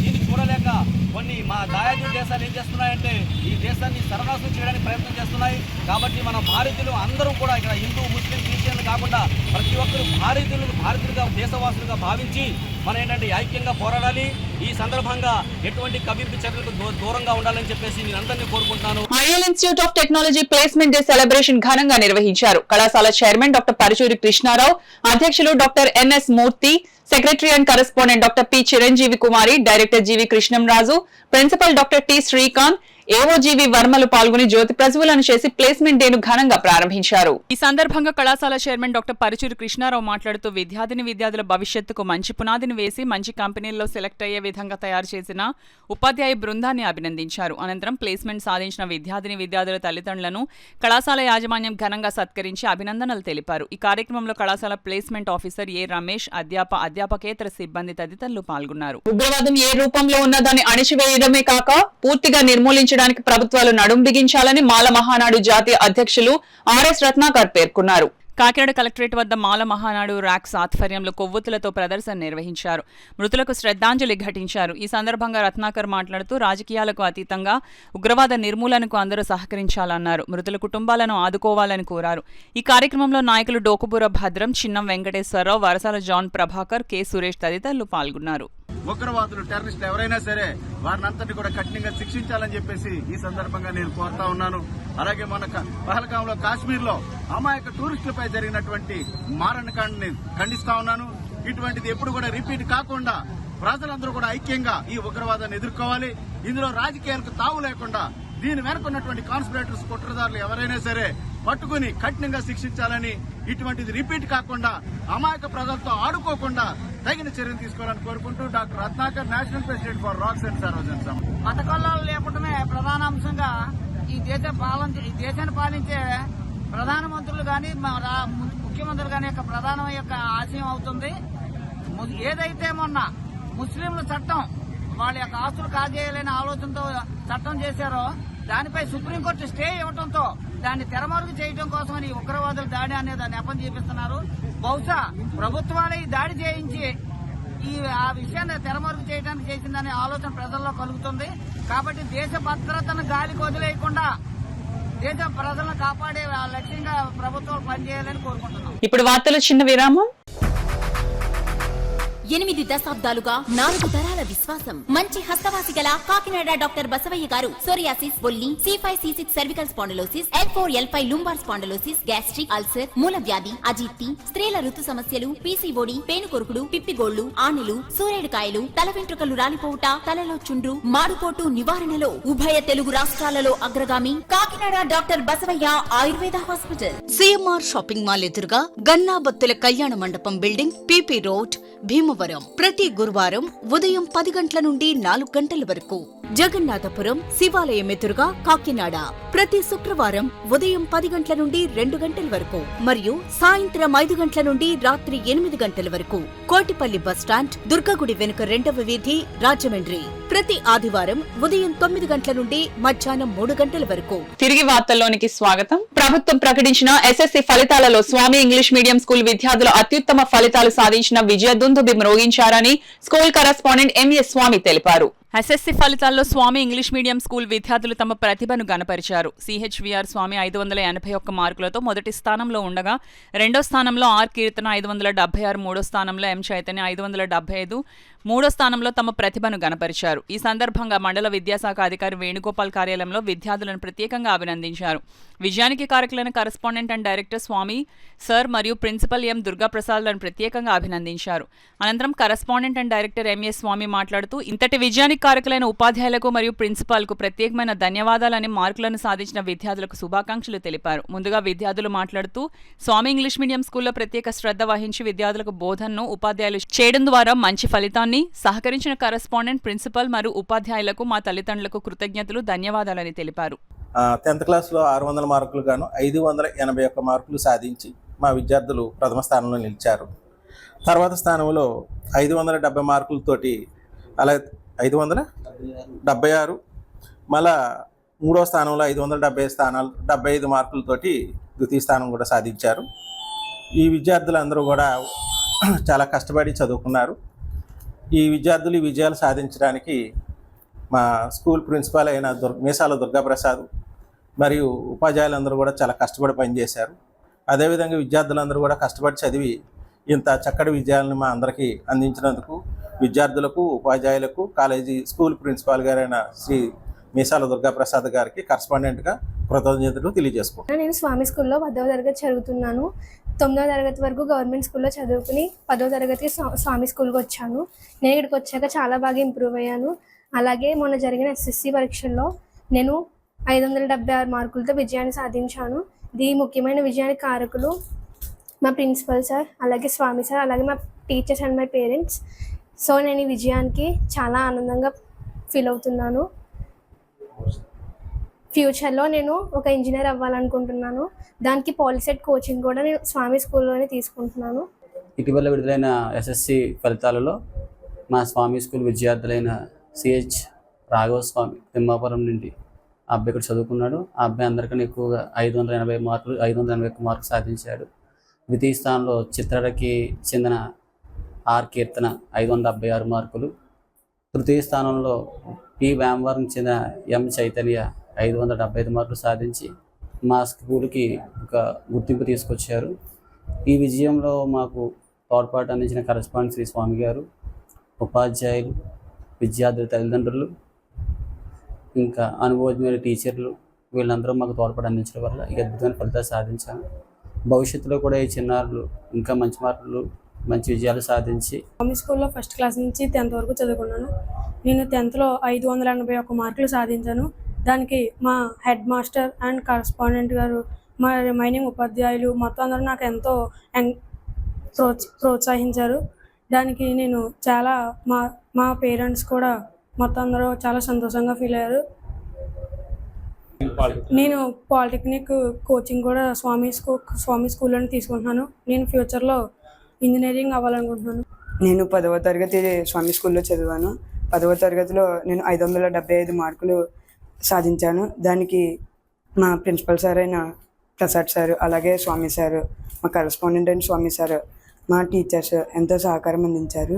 దీన్ని చూడలేక కొన్ని మా దాయాది దేశాలు ఏం చేస్తున్నాయంటే ఈ దేశాన్ని సర్వనాశనం చేయడానికి ప్రయత్నం చేస్తున్నాయి. కాబట్టి మన భారతీయులు అందరూ కూడా ఇక్కడ హిందూ, ముస్లిం, క్రిస్టియన్లు కాకుండా ప్రతి ఒక్కరు భారతీయులుగా దేశవాసులుగా భావించి మనం ఏంటంటే ఐక్యంగా పోరాడాలి. ఈ సందర్భంగా ఎటువంటి కవింపు చర్యలకు దూరంగా ఉండాలని చెప్పేసి నేను అందరినీ కోరుకుంటున్నాను. Ideal institute of technology placement day celebration ఘనంగా నిర్వహించారు. కళాశాల చైర్మన్ డాక్టర్ పరుచూరి కృష్ణారావు, అధ్యక్షులు doctor NS Murthy, secretary and correspondent doctor P Chiranjeevi Kumari, director GV Krishnamraju, principal doctor T Srikanth, AO GV వర్మలు పాల్గొని జ్యోతి ప్రజ్వలన చేసి ప్లేస్మెంట్ డేను ఘనంగా ప్రారంభించారు. ఈ సందర్భంగా కళాశాల చైర్మన్ డాక్టర్ పరుచూరి కృష్ణారావు మాట్లాడుతూ విద్యార్థుల భవిష్యత్తుకు మంచి పునాదిని వేసి మంచి కంపెనీల్లో సెలెక్ట్ అయ్యే విధంగా తయారు చేసిన ఉపాధ్యాయ బృందాన్ని అభినందించారు. అనంతరం ప్లేస్మెంట్ సాధించిన విద్యార్థుల తల్లిదండ్రులను కళాశాల యాజమాన్యం ఘనంగా సత్కరించి అభినందనలు తెలిపారు. ఈ కార్యక్రమంలో కళాశాల ప్లేస్మెంట్ ఆఫీసర్ ఏ రమేష్, అధ్యాపకేతర సిబ్బంది తదితరులు పాల్గొన్నారు. ఉగ్రవాదం ఏ రూపంలో ఉన్నదాన్ని అణిచివేయడమే కాక పూర్తిగా నిర్మూలించడానికి ప్రభుత్వాలు నడుం బిగించాలని మాల మహానాడు జాతీయ అధ్యక్షులు ఆర్ఎస్ రత్నాకర్ పేర్కొన్నారు. కాకినాడ కలెక్టరేట్ వద్ద మాల మహానాడు ర్యాక్స్ ఆధ్వర్యంలో కొవ్వొత్తులతో ప్రదర్శన నిర్వహించారు. మృతులకు శ్రద్ధాంజలి ఘటించారు. ఈ సందర్భంగా రత్నాకర్ మాట్లాడుతూ రాజకీయాలకు అతీతంగా ఉగ్రవాద నిర్మూలనకు అందరూ సహకరించాలన్నారు. మృతుల కుటుంబాలను ఆదుకోవాలని కోరారు. ఈ కార్యక్రమంలో నాయకులు డోకుబూర భద్రం, చిన్నం వెంకటేశ్వరరావు, వరసాల జాన్ ప్రభాకర్, కె సురేష్ తదితరులు పాల్గొన్నారు. ఉగ్రవాదులు, టెర్రరిస్టులు ఎవరైనా సరే వారిని అంతటి కూడా కఠినంగా శిక్షించాలని చెప్పేసి ఈ సందర్భంగా నేను కోరుతా ఉన్నాను. అలాగే మన పహల్గాంలో, కాశ్మీర్లో అమాయక టూరిస్టులపై జరిగినటువంటి మారణకాండని ఖండిస్తా ఉన్నాను. ఇటువంటిది ఎప్పుడు కూడా రిపీట్ కాకుండా ప్రజలందరూ కూడా ఐక్యంగా ఈ ఉగ్రవాదాన్ని ఎదుర్కోవాలి. ఇందులో రాజకీయాలకు తావు లేకుండా దీని వెనక ఉన్నటువంటి కాన్స్పిరేటర్స్, కుట్రదారులు ఎవరైనా సరే పట్టుకుని కఠినంగా శిక్షించాలని, ఇటువంటిది రిపీట్ కాకుండా అమాయక ప్రజలతో ఆడుకోకుండా తగిన చర్యలు తీసుకోవాలని కోరుకుంటూ doctor Ratnakar, national president for rocks and Sarvajan. మతకల్లాలు లేకుండానే ప్రధాన అంశంగా ఈ దేశాన్ని పాలించే ప్రధానమంత్రులు కానీ ముఖ్యమంత్రులు కానీ యొక్క ప్రధాన యొక్క ఆశయం అవుతుంది. ఏదైతే మొన్న ముస్లింల చట్టం వాళ్ళ యొక్క ఆస్తులు కాజేయాలనే ఆలోచనతో చట్టం చేశారో దానిపై సుప్రీంకోర్టు స్టే ఇవ్వడంతో దాన్ని తెరమరుగు చేయడం కోసమని ఉగ్రవాదుల దాడి అనేది నెపం చూపిస్తున్నారు. బహుశా ప్రభుత్వాలే ఈ దాడి చేయించి ఆ విషయాన్ని తెరమరుగు చేయడానికి చేసిందనే ఆలోచన ప్రజల్లో కలుగుతుంది. కాబట్టి దేశ భద్రతను గాలికి వదిలేయకుండా దేశ ప్రజలను కాపాడే లక్ష్యంగా ప్రభుత్వాలు పనిచేయాలని కోరుకుంటున్నాం. ఇప్పుడు వార్తలు చిన్న విరామం. 8 దశాబ్దాలుగా 4 తరాల విశ్వాసం. మంచి హస్తవాసి గల కాకినాడ డాక్టర్ బసవయ్య గారు సోరియాసిస్, బొల్లి, C5, C6 cervical spondylosis, L4, L5 lumbar spondylosis, gastric ulcer, మూల వ్యాధి, అజీర్తి, స్త్రీల ఋతు సమస్యలు, PCOD, పేనుకొరుకుడు, పిప్పిగోళ్లు, ఆనెలు, సూరేడుకాయలు, తల వెంట్రుకలు రాలిపోవుట, తలలో చుండ్రు, మాడుపోటు నివారణలో ఉభయ తెలుగు రాష్ట్రాలలో అగ్రగామి Kakinada doctor Basavaiah Ayurveda hospital. CMR shopping mall ఎదురుగా గన్నాబత్తుల కళ్యాణ మండపం బిల్డింగ్, PP రోడ్, భీమవరం. ప్రతి గురువారం ఉదయం 10 గంటల నుండి 4 గంటల వరకు. జగన్నాథపురం శివాలయం ఎదురుగా కాకినాడ ప్రతి శుక్రవారం ఉదయం 10 గంటల నుండి 2 గంటల వరకు మరియు సాయంత్రం 5 గంటల నుండి రాత్రి 8 గంటల వరకు. కోటిపల్లి బస్టాండ్, దుర్గగుడి వెనుక 2వ వీధి, రాజమండ్రి ప్రతి ఆదివారం ఉదయం 9 గంటల నుండి మధ్యాహ్నం 3 గంటల వరకు. తిరిగి వార్తల్లోనికి స్వాగతం. ప్రభుత్వం ప్రకటించిన SSC ఫలితాలలో స్వామి ఇంగ్లీష్ మీడియం స్కూల్ విద్యార్థులు అత్యుత్తమ ఫలితాలు సాధించిన విజయదుందుబి మ్రోగించారని స్కూల్ కరెస్పాండెంట్ MS స్వామి తెలిపారు. SSC ఫలితాల్లో స్వామి ఇంగ్లీష్ మీడియం స్కూల్ విద్యార్థులు తమ ప్రతిభను గనపరిచారు. CHVR స్వామి 581 మార్కులతో మొదటి స్థానంలో ఉండగా, రెండో స్థానంలో R కీర్తన 576, మూడో స్థానంలో M చైతన్య 575, మూడో స్థానంలో తమ ప్రతిభను గనపరిచారు. ఈ సందర్భంగా మండల విద్యాశాఖ అధికారి వేణుగోపాల్ కార్యాలయంలో విద్యార్థులను ప్రత్యేకంగా అభినందించారు. విజయానికి కారకులైన correspondent and director Swami sir మరియు ప్రిన్సిపల్ M దుర్గాప్రసాద్లను ప్రత్యేకంగా అభినందించారు. అనంతరం correspondent and director MS Swami మాట్లాడుతూ ఇంతటి విజయానికి కారకులైన ఉపాధ్యాయులకు మరియు ప్రిన్సిపాల్కు ప్రత్యేకమైన ధన్యవాదాలని, మార్కులను సాధించిన విద్యార్థులకు శుభాకాంక్షలు తెలిపారు. ముందుగా విద్యార్థులు మాట్లాడుతూ స్వామి ఇంగ్లీష్ మీడియం స్కూల్లో ప్రత్యేక శ్రద్ధ వహించి విద్యార్థులకు బోధనను ఉపాధ్యాయులు చేయడం ద్వారా మంచి ఫలితాన్ని సహకరించిన కరెస్పాండెంట్, ప్రిన్సిపల్ మరియు ఉపాధ్యాయులకు మా తల్లిదండ్రులకు కృతజ్ఞతలు, ధన్యవాదాలని తెలిపారు. 10th క్లాస్లో 600 మార్కులు గాను 581 మార్కులు సాధించి మా విద్యార్థులు ప్రథమ స్థానంలో నిలిచారు. తర్వాత స్థానంలో 570 మార్కులతోటి అలా 576, మళ్ళా మూడో స్థానంలో 575 మార్కులతోటి ద్వితీయ స్థానం కూడా సాధించారు. ఈ విద్యార్థులందరూ కూడా చాలా కష్టపడి చదువుకున్నారు. ఈ విద్యార్థులు ఈ విజయాలు సాధించడానికి మా స్కూల్ ప్రిన్సిపాల్ అయిన మీసాల దుర్గాప్రసాద్ మరియు ఉపాధ్యాయులందరూ కూడా చాలా కష్టపడి పనిచేశారు. అదేవిధంగా విద్యార్థులందరూ కూడా కష్టపడి చదివి ఇంత చక్కటి విజయాలను మా అందరికీ అందించినందుకు విద్యార్థులకు, ఉపాధ్యాయులకు, కాలేజీ స్కూల్ ప్రిన్సిపాల్ గారైన శ్రీ మీసాల దుర్గాప్రసాద్ గారికి కరెస్పాండెంట్గా కృతజ్ఞతలు తెలియజేసుకుంటాను. నేను స్వామి స్కూల్లో 10వ తరగతి చదువుతున్నాను. 9వ తరగతి వరకు గవర్నమెంట్ స్కూల్లో చదువుకుని 10వ తరగతికి స్వామి స్కూల్కి వచ్చాను. నేను ఇక్కడికి వచ్చాక చాలా బాగా ఇంప్రూవ్ అయ్యాను. అలాగే మొన్న జరిగిన SSC పరీక్షల్లో నేను 576 మార్కులతో విజయాన్ని సాధించాను. ఇది ముఖ్యమైన విజయానికి కారకులు మా ప్రిన్సిపల్ సార్, అలాగే స్వామి సార్, అలాగే మా teachers and my parents. So నేను ఈ విజయానికి చాలా ఆనందంగా ఫీల్ అవుతున్నాను. ఫ్యూచర్లో నేను ఒక ఇంజనీర్ అవ్వాలనుకుంటున్నాను. దానికి పాలిసెట్ కోచింగ్ కూడా నేను స్వామి స్కూల్లోనే తీసుకుంటున్నాను. ఇటీవల విడుదలైన SSC ఫలితాలలో మా స్వామి స్కూల్ విద్యార్థులైన CH రాఘవ స్వామి తిమ్మాపురం నుండి ఆ అబ్బాయి ఇక్కడ చదువుకున్నాడు. ఆ అబ్బాయి అందరికన్నా ఎక్కువగా 581 మార్కులు సాధించాడు. ద్వితీయ స్థానంలో చిత్రకి చెందిన R కీర్తన 576 మార్కులు. తృతీయ స్థానంలో P వేమవరం చెందిన M చైతన్య 575 మార్కులు సాధించి మా స్కూల్కి ఒక గుర్తింపు తీసుకొచ్చారు. ఈ విజయంలో మాకు తోడ్పాటు అందించిన కరెస్పాండెంట్ శ్రీ స్వామి గారు, ఉపాధ్యాయులు, విద్యార్థుల తల్లిదండ్రులు, ఇంకా అనుభవజ్ఞులైన టీచర్లు, వీళ్ళందరూ మాకు తోడ్పాటు అందించడం వల్ల ఈ అద్భుతమైన ఫలితాలు సాధించాను. భవిష్యత్తులో కూడా ఈ చిన్నారులు ఇంకా మంచి మార్కులు, మంచి విజయాలు సాధించి. స్వామి స్కూల్లో ఫస్ట్ క్లాస్ నుంచి 10th వరకు చదువుకున్నాను. నేను 10thలో 581 మార్కులు సాధించాను. దానికి మా హెడ్ మాస్టర్ అండ్ కరెస్పాండెంట్ గారు, మా రిమైనింగ్ ఉపాధ్యాయులు మొత్తం అందరూ నాకు ఎంతో ప్రోత్సహించారు. దానికి నేను చాలా మా పేరెంట్స్ కూడా మొత్తం అందరూ చాలా సంతోషంగా ఫీల్ అయ్యారు. నేను పాలిటెక్నిక్ కోచింగ్ కూడా స్వామి స్కూల్లోనే తీసుకుంటున్నాను. నేను ఫ్యూచర్లో ఇంజనీరింగ్ అవ్వాలనుకుంటున్నాను. నేను 10వ తరగతి స్వామి స్కూల్లో చదివాను. 10వ తరగతిలో నేను 575 మార్కులు సాధించాను. దానికి మా ప్రిన్సిపల్ సార్ అయిన ప్రసాద్ సార్, అలాగే స్వామి సార్, మా కరెస్పాండెంట్ అయిన స్వామి సార్, మా టీచర్స్ ఎంతో సహకారం అందించారు.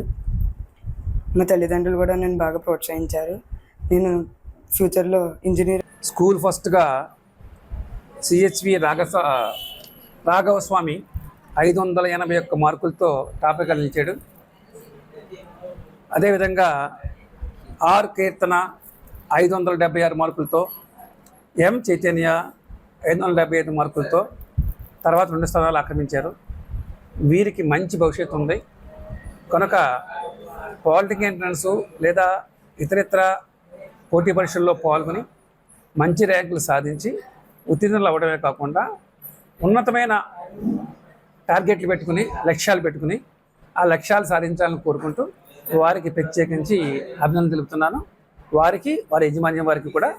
మా తల్లిదండ్రులు కూడా నన్ను బాగా ప్రోత్సహించారు. నేను ఫ్యూచర్లో ఇంజనీర్. స్కూల్ ఫస్ట్గా సిహెచ్వి రాఘవ స్వామి 581 మార్కులతో టాపిక్గా నిలిచాడు. అదేవిధంగా ఆర్ కీర్తన 576 మార్కులతో, ఎం చైతన్య 575 మార్కులతో తర్వాత 2 స్థానాలు ఆక్రమించారు. వీరికి మంచి భవిష్యత్తు ఉంది కనుక పాలిటెక్నిక్ ఎంట్రన్స్ లేదా ఇతరితర పోటీ పరీక్షల్లో పాల్గొని మంచి ర్యాంకులు సాధించి ఉత్తీర్ణులు అవ్వడమే కాకుండా ఉన్నతమైన టార్గెట్లు పెట్టుకుని, లక్ష్యాలు పెట్టుకుని ఆ లక్ష్యాలు సాధించాలని కోరుకుంటూ వారికి ప్రత్యేకించి అభినందనలు తెలుపుతున్నాను. వారికి, వారి యజమాన్యం వారికి కూడా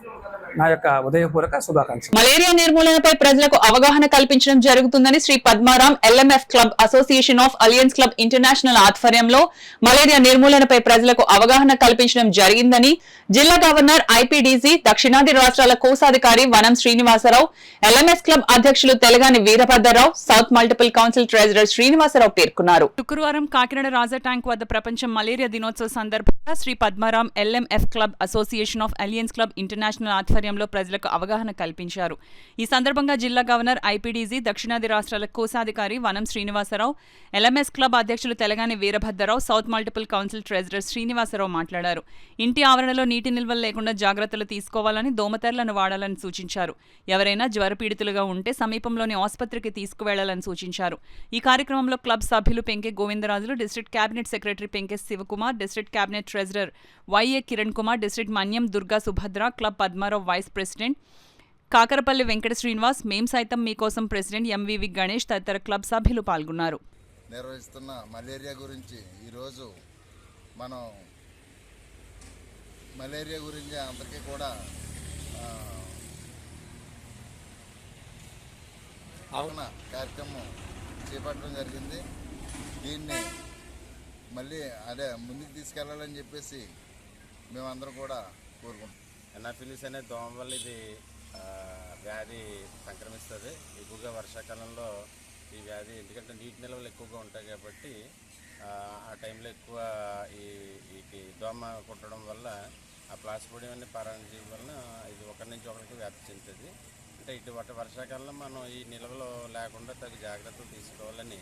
నా యొక్క ఉదయపూర్వక శుభాకాంక్షలు. మలేరియా నిర్మూలనపై ప్రజలకు అవగాహన కల్పించడం జరుగుతుందని Shri Padmaram LMF club association of alliance club international ఆధ్వర్యంలో మలేరియా నిర్మూలనపై ప్రజలకు అవగాహన కల్పించడం జరిగిందని జిల్లా గవర్నర్ ఐపీడీసీ దక్షిణాది రాష్ట్రాల కోశాధికారి వనం శ్రీనివాసరావు, ఎల్ఎంఎస్ క్లబ్ అధ్యక్షులు Telagani Veerabhadrarao, south multiple council treasurer Srinivasarao పేర్కొన్నారు. శుక్రవారం కాకినాడ రాజా ట్యాంక్ వద్ద ప్రపంచ మలేరియా దినోత్సవ సందర్భంగా Shri Padmaram LMF club association of alliance club international ఆధ్వర్యంలో ప్రజలకు అవగాహన కల్పించారు. ఈ సందర్భంగా జిల్లా గవర్నర్ ఐపీడీసీ దక్షిణాది రాష్ట్రాల కోశాధికారి వనం శ్రీనివాసరావు, ఎల్ఎంఎస్ క్లబ్ అధ్యక్షులు Telagani Veerabhadrarao, south multiple council treasurer Srinivasarao మాట్లాడారు. ఇంటి ఆవరణలో నీటి నిల్వలు లేకుండా జాగ్రత్తలు తీసుకోవాలని, దోమతెరలను వాడాలని సూచించారు. ఎవరైనా జ్వరపీడితులుగా ఉంటే సమీపంలోని ఆసుపత్రికి తీసుకువెళ్లాలని సూచించారు. ఈ కార్యక్రమంలో క్లబ్ సభ్యులు Penke Govindarajulu, district cabinet secretary Penke Sivakumar, district cabinet treasurer YA Kiran Kumar, district Manyam Durga Subhadra, club Padmarao vice president Kakarapalli Venkata Srinivas, మేం సైతం మీకోసం ప్రెసిడెంట్ ఎంవివి గణేష్ తదితర క్లబ్ సభ్యులు పాల్గొన్నారు. నిర్వహిస్తున్న మలేరియా గురించి ఈరోజు మనం మలేరియా గురించి అందరికీ కూడా అవగాహన కార్యక్రమం చేపట్టడం జరిగింది. దీన్ని మళ్ళీ ముందుకు తీసుకెళ్లాలని చెప్పేసి మేమందరం కూడా కోరుకుంటాం. ఎనాఫిలిస్ అనే దోమ వల్ల ఇది వ్యాధి సంక్రమిస్తుంది. ఎక్కువగా వర్షాకాలంలో ఈ వ్యాధి, ఎందుకంటే నీటి నిల్వలు ఎక్కువగా ఉంటాయి కాబట్టి ఆ టైంలో ఎక్కువ ఈ దోమ కుట్టడం వల్ల ఆ ప్లాస్మోడియం అనే పరాన్నజీవి వలన ఇది ఒకరి నుంచి ఒకరికి వ్యాప్తి చెందుతుంది. అంటే ఇటువంటి వర్షాకాలంలో మనం ఈ నిల్వలు లేకుండా తగు జాగ్రత్తలు తీసుకోవాలని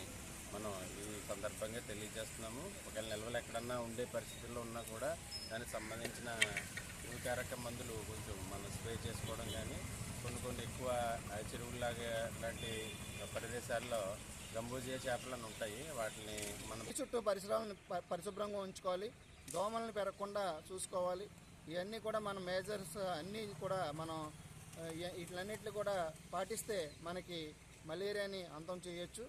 మనం ఈ సందర్భంగా తెలియజేస్తున్నాము. ఒకవేళ నిల్వలు ఎక్కడన్నా ఉండే పరిస్థితుల్లో ఉన్నా కూడా దానికి సంబంధించిన క్రిమికారక మందులు కొంచెం మనం స్ప్రే చేసుకోవడం కానీ, కొన్ని ఎక్కువ చెరువులాగా లాంటి ప్రదేశాల్లో గంబూజియా చేపలను ఉంటాయి, వాటిని మనం చుట్టూ పరిసరాలను పరిశుభ్రంగా ఉంచుకోవాలి, దోమలను పెరగకుండా చూసుకోవాలి. ఇవన్నీ కూడా మన మేజర్స్ అన్నీ కూడా మనం వీటిలన్నిటిని కూడా పాటిస్తే మనకి మలేరియాని అంతం చేయొచ్చు.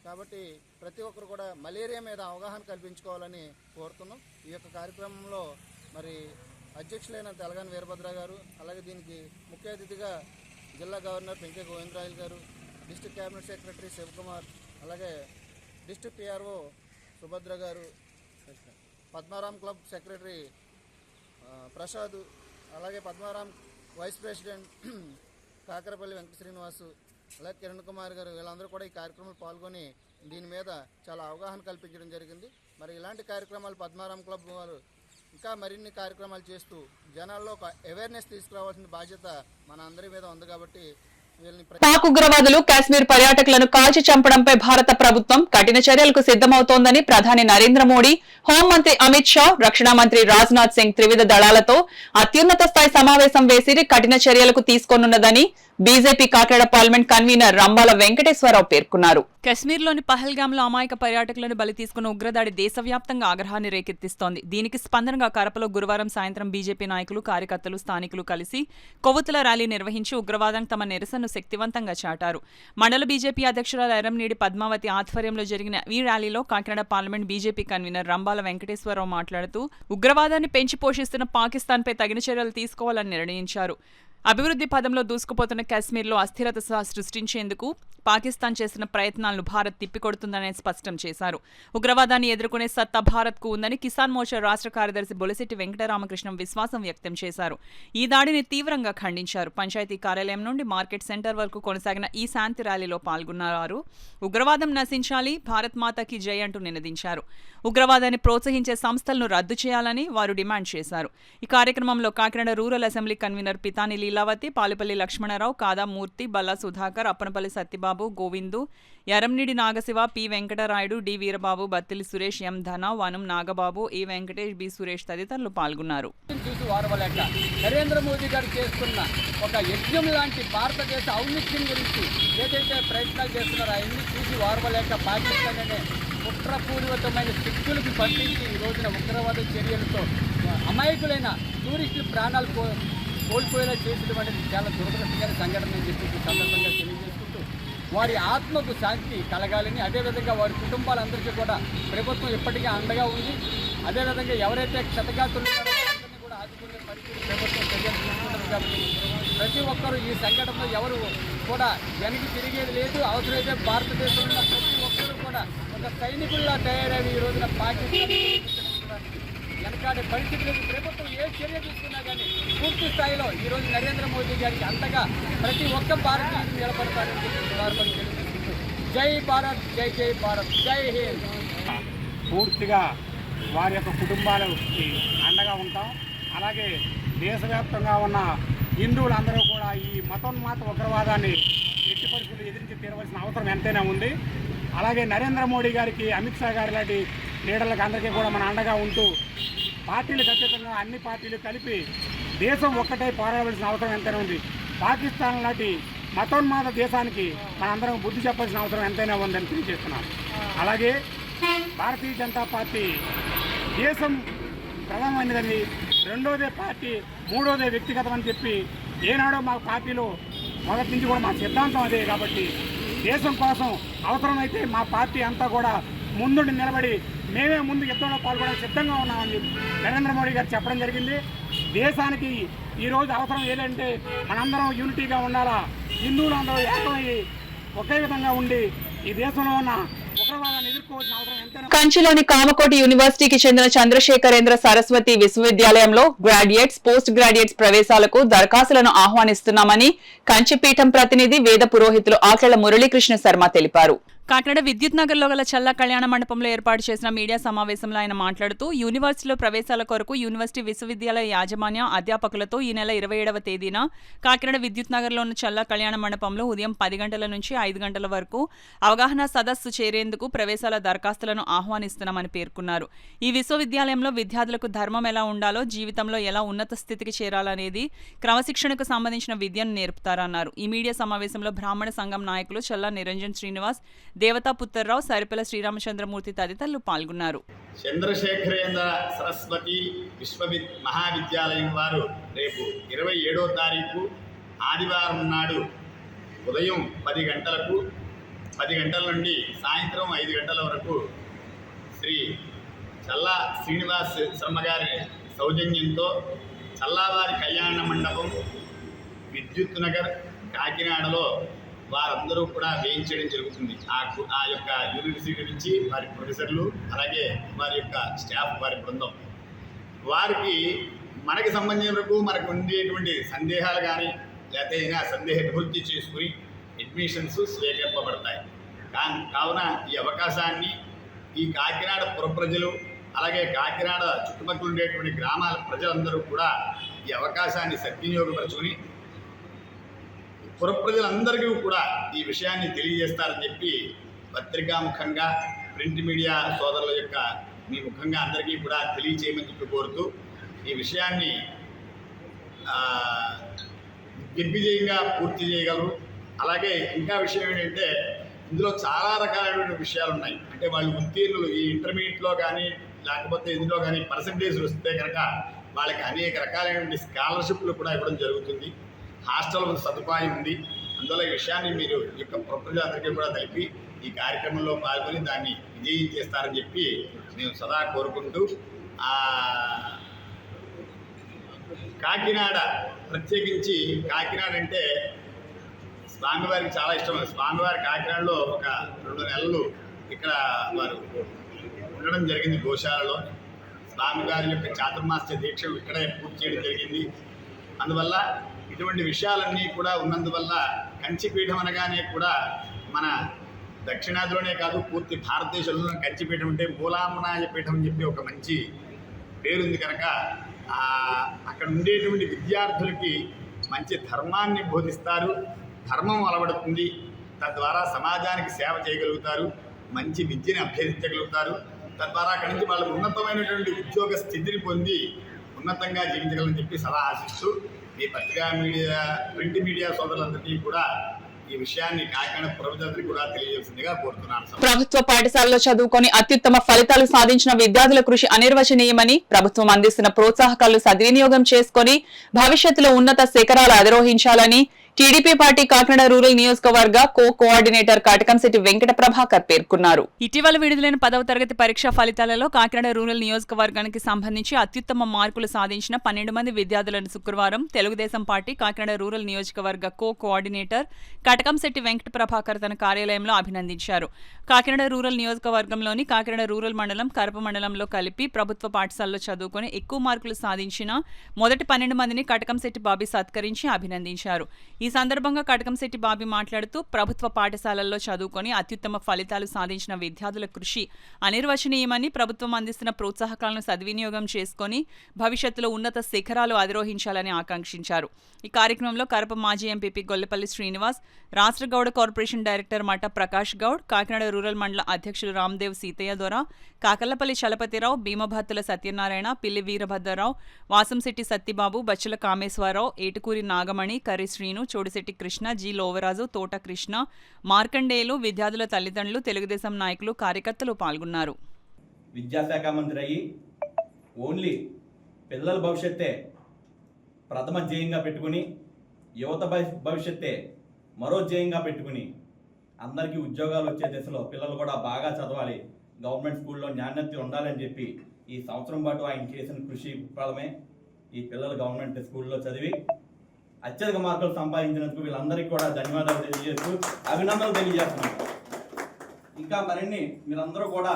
కాబట్టి ప్రతి ఒక్కరు కూడా మలేరియా మీద అవగాహన కల్పించుకోవాలని కోరుతున్నాం. ఈ యొక్క కార్యక్రమంలో మరి అధ్యక్షులైన తెలగాని వీరభద్ర గారు, అలాగే దీనికి ముఖ్య అతిథిగా జిల్లా గవర్నర్ పెంకె గోవిందరాజులు గారు, డిస్ట్రిక్ట్ కేబినెట్ సెక్రటరీ శివకుమార్, అలాగే డిస్ట్రిక్ట్ పిఆర్ఓ సుభద్ర గారు, పద్మారాం క్లబ్ సెక్రటరీ ప్రసాద్, అలాగే పద్మారాం వైస్ ప్రెసిడెంట్ కాకరపల్లి వెంకట శ్రీనివాసు, అలాగే కిరణ్ కుమార్ గారు, వీళ్ళందరూ కూడా ఈ కార్యక్రమంలో పాల్గొని దీని మీద చాలా అవగాహన కల్పించడం జరిగింది. మరి ఇలాంటి కార్యక్రమాలు పద్మారాం క్లబ్ వారు ఇంకా మరిన్ని కార్యక్రమాలు చేస్తూ జనాల్లో ఒక అవేర్నెస్ తీసుకురావాల్సిన బాధ్యత మన అందరి మీద ఉంది. కాబట్టి పాక్ ఉగ్రవాదులు కాశ్మీర్ పర్యాటకులను కాల్చి చంపడంపై భారత ప్రభుత్వం కఠిన చర్యలకు సిద్దమవుతోందని ప్రధాని నరేంద్ర మోడీ, హోంమంత్రి అమిత్ షా, రక్షణ మంత్రి రాజ్నాథ్ సింగ్ త్రివిధ దళాలతో అత్యున్నత స్థాయి సమావేశం వేసి కఠిన చర్యలకు తీసుకోనున్నదని BJP Kakinada parliament convener Rambala Venkateswararao పేర్కొన్నారు. కశ్మీర్లోని పహల్గాంలో అమాయక పర్యాటకులను బలి తీసుకున్న ఉగ్రదాడి దేశవ్యాప్తంగా ఆగ్రహాన్ని రేకెత్తిస్తోంది. దీనికి స్పందనగా కరపలో గురువారం సాయంత్రం బీజేపీ నాయకులు, కార్యకర్తలు, స్థానికులు కలిసి కొవ్వొత్తుల ర్యాలీ నిర్వహించి ఉగ్రవాదానికి తమ నిరసనను శక్తివంతంగా చాటారు. మండల బీజేపీ అధ్యక్షురాలు ఎర్రంనేడి పద్మావతి ఆధ్వర్యంలో జరిగిన ఈ ర్యాలీలో Kakinada parliament BJP convener Rambala Venkateswararao మాట్లాడుతూ ఉగ్రవాదాన్ని పెంచి పోషిస్తున్న పాకిస్తాన్పై తగిన చర్యలు తీసుకోవాలని నిర్ణయించారు. అభివృద్ధి పదంలో దూసుకుపోతున్న కాశ్మీర్లో అస్థిరత సృష్టించేందుకు పాకిస్తాన్ చేసిన ప్రయత్నాలను భారత్ తిప్పికొడుతుందని స్పష్టం చేశారు. ఉగ్రవాదాన్ని ఎదుర్కొనే సత్తా భారత్కు ఉందని కిసాన్ మోర్చా రాష్ట్ర కార్యదర్శి బొలిశెట్టి వెంకటరామకృష్ణం విశ్వాసం వ్యక్తం చేశారు. ఈ దాడిని తీవ్రంగా ఖండించారు. పంచాయతీ కార్యాలయం నుండి మార్కెట్ సెంటర్ వరకు కొనసాగిన ఈ శాంతి ర్యాలీలో పాల్గొన్నారు. ఉగ్రవాదం నశించాలి, భారత్ మాతాకి జై అంటూ నినదించారు. ఉగ్రవాదాన్ని ప్రోత్సహించే సంస్థలను రద్దు చేయాలని వారు డిమాండ్ చేశారు. ఈ కార్యక్రమంలో Kakinada rural assembly convener Pithani Leelavathi, Palupalli Lakshmanarao, Kadamurthy, Balla Sudhakar, Appanapalli Satyababu, Govindu, Eramnidi Nagasiva, P Venkatarayudu, D Veerababu, Battili Suresh, M Dhana, Vanam Nagababu, A Venkatesh, B Suresh తదితరులు పాల్గొన్నారు. నరేంద్ర మోదీ గారు చేస్తున్న ఒక యజ్ఞం లాంటి భారతదేశ ఔన్నత్యం గురించి ఏదైతే ప్రయత్నాలు చేస్తున్నారో అవన్నీ చూసి వారవలేక పాకిస్తాన్ అనే కుట్రపూర్వకమైన శక్తులకు పంపించి ఈ రోజున ఉగ్రవాద చర్యలతో అమాయకులైన టూరిస్టుల ప్రాణాలు కోల్పోయేలా చేసినటువంటిది చాలా దురదృష్టకర సంఘటన అని చెప్పి సందర్భంగా తెలియజేసుకుంటూ వారి ఆత్మకు శాంతి కలగాలని, అదేవిధంగా వారి కుటుంబాలందరికీ కూడా ప్రభుత్వం ఇప్పటికీ అండగా ఉంది. అదేవిధంగా ఎవరైతే క్షతగాతులు కూడా ఆదుకునే పరిస్థితి ప్రభుత్వం చర్యలు తీసుకుంటారు. కాబట్టి ప్రతి ఒక్కరూ ఈ సంఘటనలో ఎవరు కూడా వెనక్కి తిరిగేది లేదు. అవసరమైతే భారతదేశంలో ఉన్న ప్రతి ఒక్కరూ కూడా ఒక సైనికుల్లా తయారయ్యి ఈ రోజున పాకిస్తాన్ వెనకాడే పరిస్థితి లేదు. ప్రభుత్వం ఏ చర్య తీసుకున్నా కానీ పూర్తి స్థాయిలో ఈరోజు నరేంద్ర మోదీ గారికి అంతగా ప్రతి ఒక్క భారతీయుడు నిలబడతారని చెప్పి సందర్భంగా తెలియజేసుకుంటూ జై భారత్, జై జై భారత్, జై హింద్. పూర్తిగా వారి యొక్క కుటుంబాలకి అండగా ఉంటాం. అలాగే దేశవ్యాప్తంగా ఉన్న హిందువులందరూ కూడా ఈ మతోన్మాత ఉగ్రవాదాన్ని ఎట్టి పరిస్థితులు ఎదిరించి తీరవలసిన అవసరం ఎంతైనా ఉంది. అలాగే నరేంద్ర మోడీ గారికి, అమిత్ షా గారి లాంటి లీడర్లకు అందరికీ కూడా మన అండగా ఉంటూ పార్టీలకు అతీతంగా అన్ని పార్టీలు కలిపి దేశం ఒక్కటే పోరాడవలసిన అవసరం ఎంతైనా ఉంది. పాకిస్తాన్ లాంటి మతోన్మాద దేశానికి మనందరం బుద్ధి చెప్పాల్సిన అవసరం ఎంతైనా ఉందని తెలియజేస్తున్నాం. అలాగే భారతీయ జనతా పార్టీ దేశం ప్రధానమైనదని, రెండోదే పార్టీ, మూడోదే వ్యక్తిగతం అని చెప్పి ఏనాడో మా పార్టీలో మొదటి నుంచి కూడా మా సిద్ధాంతం అదే. కాబట్టి దేశం కోసం అవసరమైతే మా పార్టీ అంతా కూడా ముందుండి నిలబడి మేమే ముందు యుద్ధంలో పాల్గొనడానికి సిద్ధంగా ఉన్నామని నరేంద్ర మోడీ గారు చెప్పడం జరిగింది. దేశానికి ఈరోజు అవసరం ఏదంటే మనందరం యూనిటీగా ఉండాలా, హిందువులందరూ ఏకమయ్యి ఒకే విధంగా ఉండి ఈ దేశంలో ఉన్న ఉగ్రవాదాన్ని ఎదుర్కోవాల్సిన అవసరం ఎంతైనా. కంచిలోని కామకోటి యూనివర్సిటీకి చెందిన చంద్రశేఖరేంద్ర సరస్వతి విశ్వవిద్యాలయంలో గ్రాడ్యుయేట్స్, పోస్ట్ గ్రాడ్యుయేట్స్ ప్రవేశాలకు దరఖాస్తులను ఆహ్వానిస్తున్నామని కంచిపీఠం ప్రతినిధి వేద పురోహితులు ఆకెళ్ల మురళీకృష్ణ శర్మ తెలిపారు. కాకినాడ విద్యుత్ నగర్లో గల చల్లా కళ్యాణ మండపంలో ఏర్పాటు చేసిన మీడియా సమావేశంలో ఆయన మాట్లాడుతూ యూనివర్సిటీలో ప్రవేశాల కొరకు యూనివర్సిటీ విశ్వవిద్యాలయ యాజమాన్య అధ్యాపకులతో ఈ నెల 27వ తేదీన కాకినాడ విద్యుత్ నగర్లో ఉన్న చల్లా కళ్యాణ మండపంలో ఉదయం 10 గంటల నుంచి 5 గంటల వరకు అవగాహన సదస్సు చేరేందుకు ప్రవేశాల దరఖాస్తులను ఆహ్వానిస్తున్నామని పేర్కొన్నారు. ఈ విశ్వవిద్యాలయంలో విద్యార్థులకు ధర్మం ఎలా ఉండాలో, జీవితంలో ఎలా ఉన్నత స్థితికి చేరాలనేది, క్రమశిక్షణకు సంబంధించిన విద్యను నేర్పుతారన్నారు. ఈ మీడియా సమావేశంలో బ్రాహ్మణ సంఘం నాయకులు చల్లా నిరంజన్ శ్రీనివాస్, దేవతా పుత్రరావు, సరిపల శ్రీరామచంద్రమూర్తి తదితరులు పాల్గొన్నారు. చంద్రశేఖరేంద్ర సరస్వతి మహావిద్యాలయం వారు రేపు 27వ తారీఖు ఆదివారం నాడు ఉదయం 10 గంటలకు 10 గంటల నుండి సాయంత్రం 5 గంటల వరకు శ్రీ చల్లా శ్రీనివాస్ శర్మగారి సౌజన్యంతో చల్లావారి కళ్యాణ మండపం విద్యుత్ నగర్ కాకినాడలో వారందరూ కూడా వేయించడం జరుగుతుంది. ఆ యొక్క యూనివర్సిటీ నుంచి వారి ప్రొఫెసర్లు, అలాగే వారి యొక్క స్టాఫ్, వారి బృందం వారికి మనకి సంబంధించిన వరకు మనకు ఉండేటువంటి సందేహాలు కానీ లేకపోతే ఏదైనా సందేహ నివృత్తి చేసుకుని అడ్మిషన్స్ స్వీకరింపబడతాయి. కావున ఈ అవకాశాన్ని ఈ కాకినాడ పుర ప్రజలు, అలాగే కాకినాడ చుట్టుపక్కల ఉండేటువంటి గ్రామాల ప్రజలందరూ కూడా ఈ అవకాశాన్ని సద్వినియోగపరచుకుని పుర ప్రజలందరికీ కూడా ఈ విషయాన్ని తెలియజేస్తారని చెప్పి పత్రికాముఖంగా, ప్రింట్ మీడియా సోదరుల యొక్క మీ ముఖంగా అందరికీ కూడా తెలియచేయమని చెప్పి కోరుతూ ఈ విషయాన్ని దిగ్విజయంగా పూర్తి చేయగలరు. అలాగే ఇంకా విషయం ఏంటంటే ఇందులో చాలా రకాలైనటువంటి విషయాలు ఉన్నాయి. అంటే వాళ్ళు ఉత్తీర్ణులు ఈ ఇంటర్మీడియట్లో కానీ లేకపోతే ఇందులో కానీ పర్సంటేజ్లు వస్తే కనుక వాళ్ళకి అనేక రకాలైనటువంటి స్కాలర్షిప్లు కూడా ఇవ్వడం జరుగుతుంది. హాస్టల్ సదుపాయం ఉంది. అందువల్ల ఈ విషయాన్ని మీరు యొక్క ప్రజలందరికీ కూడా తెలిపి ఈ కార్యక్రమంలో పాల్గొని దాన్ని విజయం చేస్తారని చెప్పి నేను సదా కోరుకుంటూ కాకినాడ, ప్రత్యేకించి కాకినాడ అంటే స్వామివారికి చాలా ఇష్టం. స్వామివారి కాకినాడలో ఒక 2 నెలలు ఇక్కడ వారు ఉండడం జరిగింది. గోశాలలో స్వామివారి యొక్క చాతుర్మాస్య దీక్ష ఇక్కడే పూర్తి చేయడం జరిగింది. అందువల్ల ఇటువంటి విషయాలన్నీ కూడా ఉన్నందువల్ల కంచిపీఠం అనగానే కూడా మన దక్షిణాదిలోనే కాదు పూర్తి భారతదేశంలో కంచిపీఠం అంటే మూలామనాయ పీఠం అని చెప్పి ఒక మంచి పేరుంది కనుక అక్కడ ఉండేటువంటి విద్యార్థులకి మంచి ధర్మాన్ని బోధిస్తారు, ధర్మం అలవడుతుంది, తద్వారా సమాజానికి సేవ చేయగలుగుతారు, మంచి విద్యని అభ్యసించగలుగుతారు, తద్వారా అక్కడి నుంచి వాళ్ళు ఉన్నతమైనటువంటి ఉద్యోగ స్థితిని పొంది ఉన్నతంగా జీవించగలని చెప్పి సలహా ఆశిస్తూ మీ పత్రికా మీడియా, ప్రింట్ మీడియా సోదరులందరికీ కూడా ఈ విషయాన్ని కాకినాడ ప్రభుత్వానికి కూడా తెలియజేసిందిగా కోరుతున్నాను. ప్రభుత్వ పాఠశాలలో చదువుకొని అత్యుత్తమ ఫలితాలు సాధించిన విద్యార్థుల కృషి అనిర్వచనీయమని, ప్రభుత్వం అందిస్తున్న ప్రోత్సాహకాలను సద్వినియోగం చేసుకుని భవిష్యత్తులో ఉన్నత శిఖరాలు అధిరోహించాలని టీడీపీ పార్టీ కాకినాడ రూరల్ నియోజకవర్గ కోఆర్డినేటర్ కాటకంశెట్టి వెంకట ప్రభాకర్ పేర్కొన్నారు. ఇటీవల విడుదలైన 10వ తరగతి పరీక్షా ఫలితాలలో కాకినాడ రూరల్ నియోజకవర్గానికి సంబంధించి అత్యుత్తమ మార్కులు సాధించిన 12 మంది విద్యార్థులను శుక్రవారం తెలుగుదేశం పార్టీ కాకినాడ రూరల్ నియోజకవర్గ కోఆర్డినేటర్ కాటకంశెట్టి వెంకట ప్రభాకర్ తన కార్యాలయంలో అభినందించారు. కాకినాడ రూరల్ నియోజకవర్గంలోని కాకినాడ రూరల్ మండలం, కరప మండలంలో కలిపి ప్రభుత్వ పాఠశాలలో చదువుకొని ఎక్కువ మార్కులు సాధించిన మొదటి 12 మందిని కాటకంశెట్టి బాబీ సత్కరించి అభినందించారు. ఈ సందర్భంగా కాటకంశెట్టి బాబీ మాట్లాడుతూ ప్రభుత్వ పాఠశాలల్లో చదువుకొని అత్యుత్తమ ఫలితాలు సాధించిన విద్యార్థుల కృషి అనిర్వచనీయమని, ప్రభుత్వం అందిస్తున్న ప్రోత్సాహకాలను సద్వినియోగం చేసుకుని భవిష్యత్తులో ఉన్నత శిఖరాలు అధిరోహించాలని ఆకాంక్షించారు. ఈ కార్యక్రమంలో కరప మాజీ ఎంపీపీ గొల్లపల్లి శ్రీనివాస్, రాష్ట్ర గౌడ కార్పొరేషన్ డైరెక్టర్ మట ప్రకాష్ గౌడ్, కాకినాడ రూరల్ మండల అధ్యక్షులు రామ్దేవ్ సీతయ్య దొర, కాకర్లపల్లి చలపతిరావు, భీమభత్తుల సత్యనారాయణ, పిల్లి వీరభద్రరావు, వాసంశెట్టి సత్తిబాబు, బచ్చల కామేశ్వరరావు, ఏటుకూరి నాగమణి, కర్రి శ్రీను, చోడిశెట్టి కృష్ణ, జి లోవరాజు, తోట కృష్ణ, మార్కండేయులు, విద్యార్థుల తల్లిదండ్రులు, తెలుగుదేశం నాయకులు, కార్యకర్తలు పాల్గొన్నారు. విద్యాశాఖ మంత్రి అయ్యి ఓన్లీ పిల్లల భవిష్యత్తే ప్రథమ ధ్యేయంగా పెట్టుకుని, యువత భవిష్యత్తే మరో ధ్యేయంగా పెట్టుకుని అందరికీ ఉద్యోగాలు వచ్చే దిశలో పిల్లలు కూడా బాగా చదవాలి, గవర్నమెంట్ స్కూల్లో నాణ్యత ఉండాలని చెప్పి ఈ సంవత్సరం పాటు ఆయన చేసిన కృషి ఫలమే ఈ పిల్లలు గవర్నమెంట్ స్కూల్లో చదివి అత్యధిక మార్కులు సంపాదించినందుకు వీళ్ళందరికీ కూడా ధన్యవాదాలు తెలియజేస్తూ అభినందనలు తెలియజేస్తున్నాను. ఇంకా మరిన్ని మీరందరూ కూడా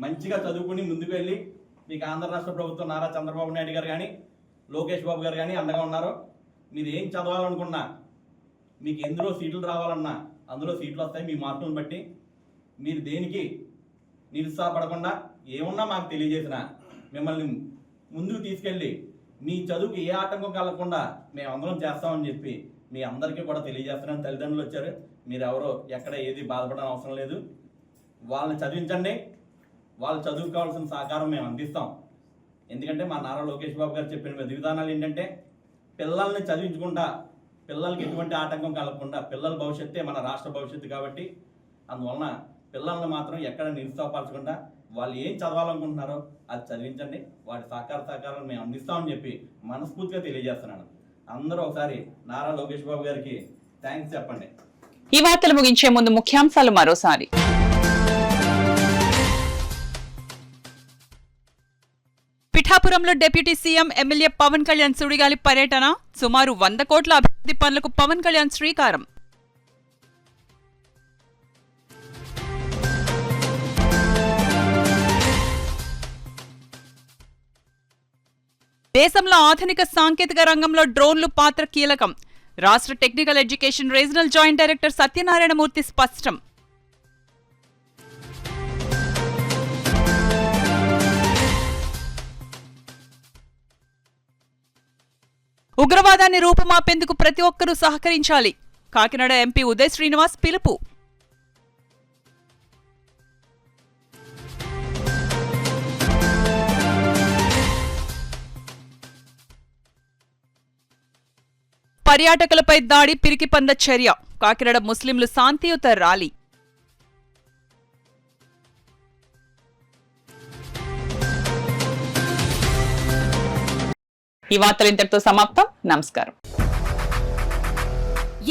మంచిగా చదువుకుని ముందుకు వెళ్ళి మీకు ఆంధ్ర రాష్ట్ర ప్రభుత్వం నారా చంద్రబాబు నాయుడు గారు కానీ లోకేష్ బాబు గారు కానీ అండగా ఉన్నారు. మీరు ఏం చదవాలనుకున్నా, మీకు ఎందులో సీట్లు రావాలన్నా అందులో సీట్లు వస్తాయి. మీ మార్కులను బట్టి మీరు దేనికి నిరుత్సాహపడకుండా ఏమున్నా మాకు తెలియజేసిన మిమ్మల్ని ముందుకు తీసుకెళ్ళి మీ చదువుకి ఏ ఆటంకం కలగకుండా మేము అందరం చేస్తామని చెప్పి మీ అందరికీ కూడా తెలియజేస్తున్నాను. తల్లిదండ్రులు వచ్చారు, మీరు ఎవరో ఎక్కడ ఏది బాధపడని అవసరం లేదు. వాళ్ళని చదివించండి, వాళ్ళు చదువుకోవాల్సిన సహకారం మేము అందిస్తాం. ఎందుకంటే మా నారా లోకేష్ బాబు గారు చెప్పిన విధానాలు ఏంటంటే పిల్లల్ని చదివించుకుంటా, పిల్లలకి ఎటువంటి ఆటంకం కలగకుండా, పిల్లల భవిష్యత్తే మన రాష్ట్ర భవిష్యత్తు కాబట్టి అందువలన పిల్లల్ని మాత్రం ఎక్కడ నిరుత్సాహపరచకుండా వాళ్ళు ఏం చదవాలనుకుంటున్నారో అది చదివించండి, వాటి సహకారాలు మేము అందిస్తామని చెప్పి మనస్ఫూర్తిగా తెలియజేస్తున్నాను. అందరూ ఒకసారి నారా లోకేష్ బాబు గారికి థ్యాంక్స్ చెప్పండి. ఈ వార్తలు ముగించే ముందు ముఖ్యాంశాలు మరోసారి. పిఠాపురంలో deputy CM MLA Pawan Kalyan సుడిగాలి పర్యటన, సుమారు 100 కోట్ల అభివృద్ధి పనులకు పవన్ కళ్యాణ్ శ్రీకారం. దేశంలో ఆధునిక సాంకేతిక రంగంలో డ్రోన్లు పాత్ర కీలకం, రాష్ట్ర technical education regional joint director Satyanarayana Murthy స్పష్టం. ఉగ్రవాదాన్ని రూపుమాపేందుకు ప్రతి ఒక్కరూ సహకరించాలి, కాకినాడ ఎంపీ ఉదయ్ శ్రీనివాస్ పిలుపు. పర్యాటకులపై దాడి, పిరికిపంద చర్య, కాకినాడ ముస్లింలు శాంతియుత ర్యాలీ. ఈ వార్తలు ఇంతటితో సమాప్తం. నమస్కారం.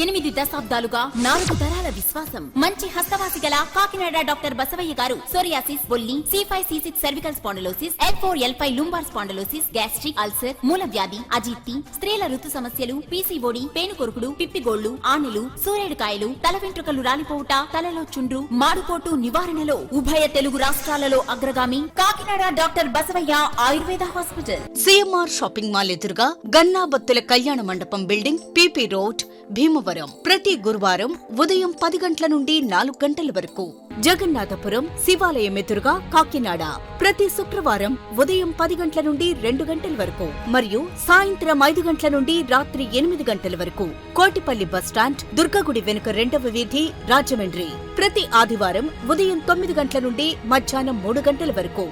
8 దశాబ్దాలుగా 4 తరాల విశ్వాసం. మంచి హస్తవాసి గల కాకినాడ డాక్టర్ బసవయ్య గారు సోరియాసిస్, బొల్లి, C5C6 cervical spondylosis, L4L5 lumbar spondylosis, gastric ulcer, మూల వ్యాధి, అజీర్తి, స్త్రీల ఋతు సమస్యలు, PCOD, పేనుకొరుకుడు, పిప్పిగోళ్లు, ఆనెలు, సూరేడుకాయలు, తల వెంట్రుకలు రాలిపోవుట, తలలో చుండ్రు, మాడుకోటు నివారణలో ఉభయ తెలుగు రాష్ట్రాలలో అగ్రగామి Kakinada doctor Basavaiah Ayurveda hospital. CMR shopping mall ఎదురుగా గన్నాబత్తుల కళ్యాణ మండపం బిల్డింగ్, PP రోడ్, భీమవరం. ప్రతి గురువారం ఉదయం 10 గంటల నుండి 4 గంటల వరకు. జగన్నాథపురం శివాలయం ఎదురుగా కాకినాడ ప్రతి శుక్రవారం ఉదయం 10 గంటల నుండి 2 గంటల వరకు మరియు సాయంత్రం 5 గంటల నుండి రాత్రి 8 గంటల వరకు. కోటిపల్లి బస్టాండ్, దుర్గగుడి వెనుక 2వ వీధి, రాజమండ్రి. ప్రతి ఆదివారం ఉదయం 9 గంటల నుండి మధ్యాహ్నం 3 గంటల వరకు.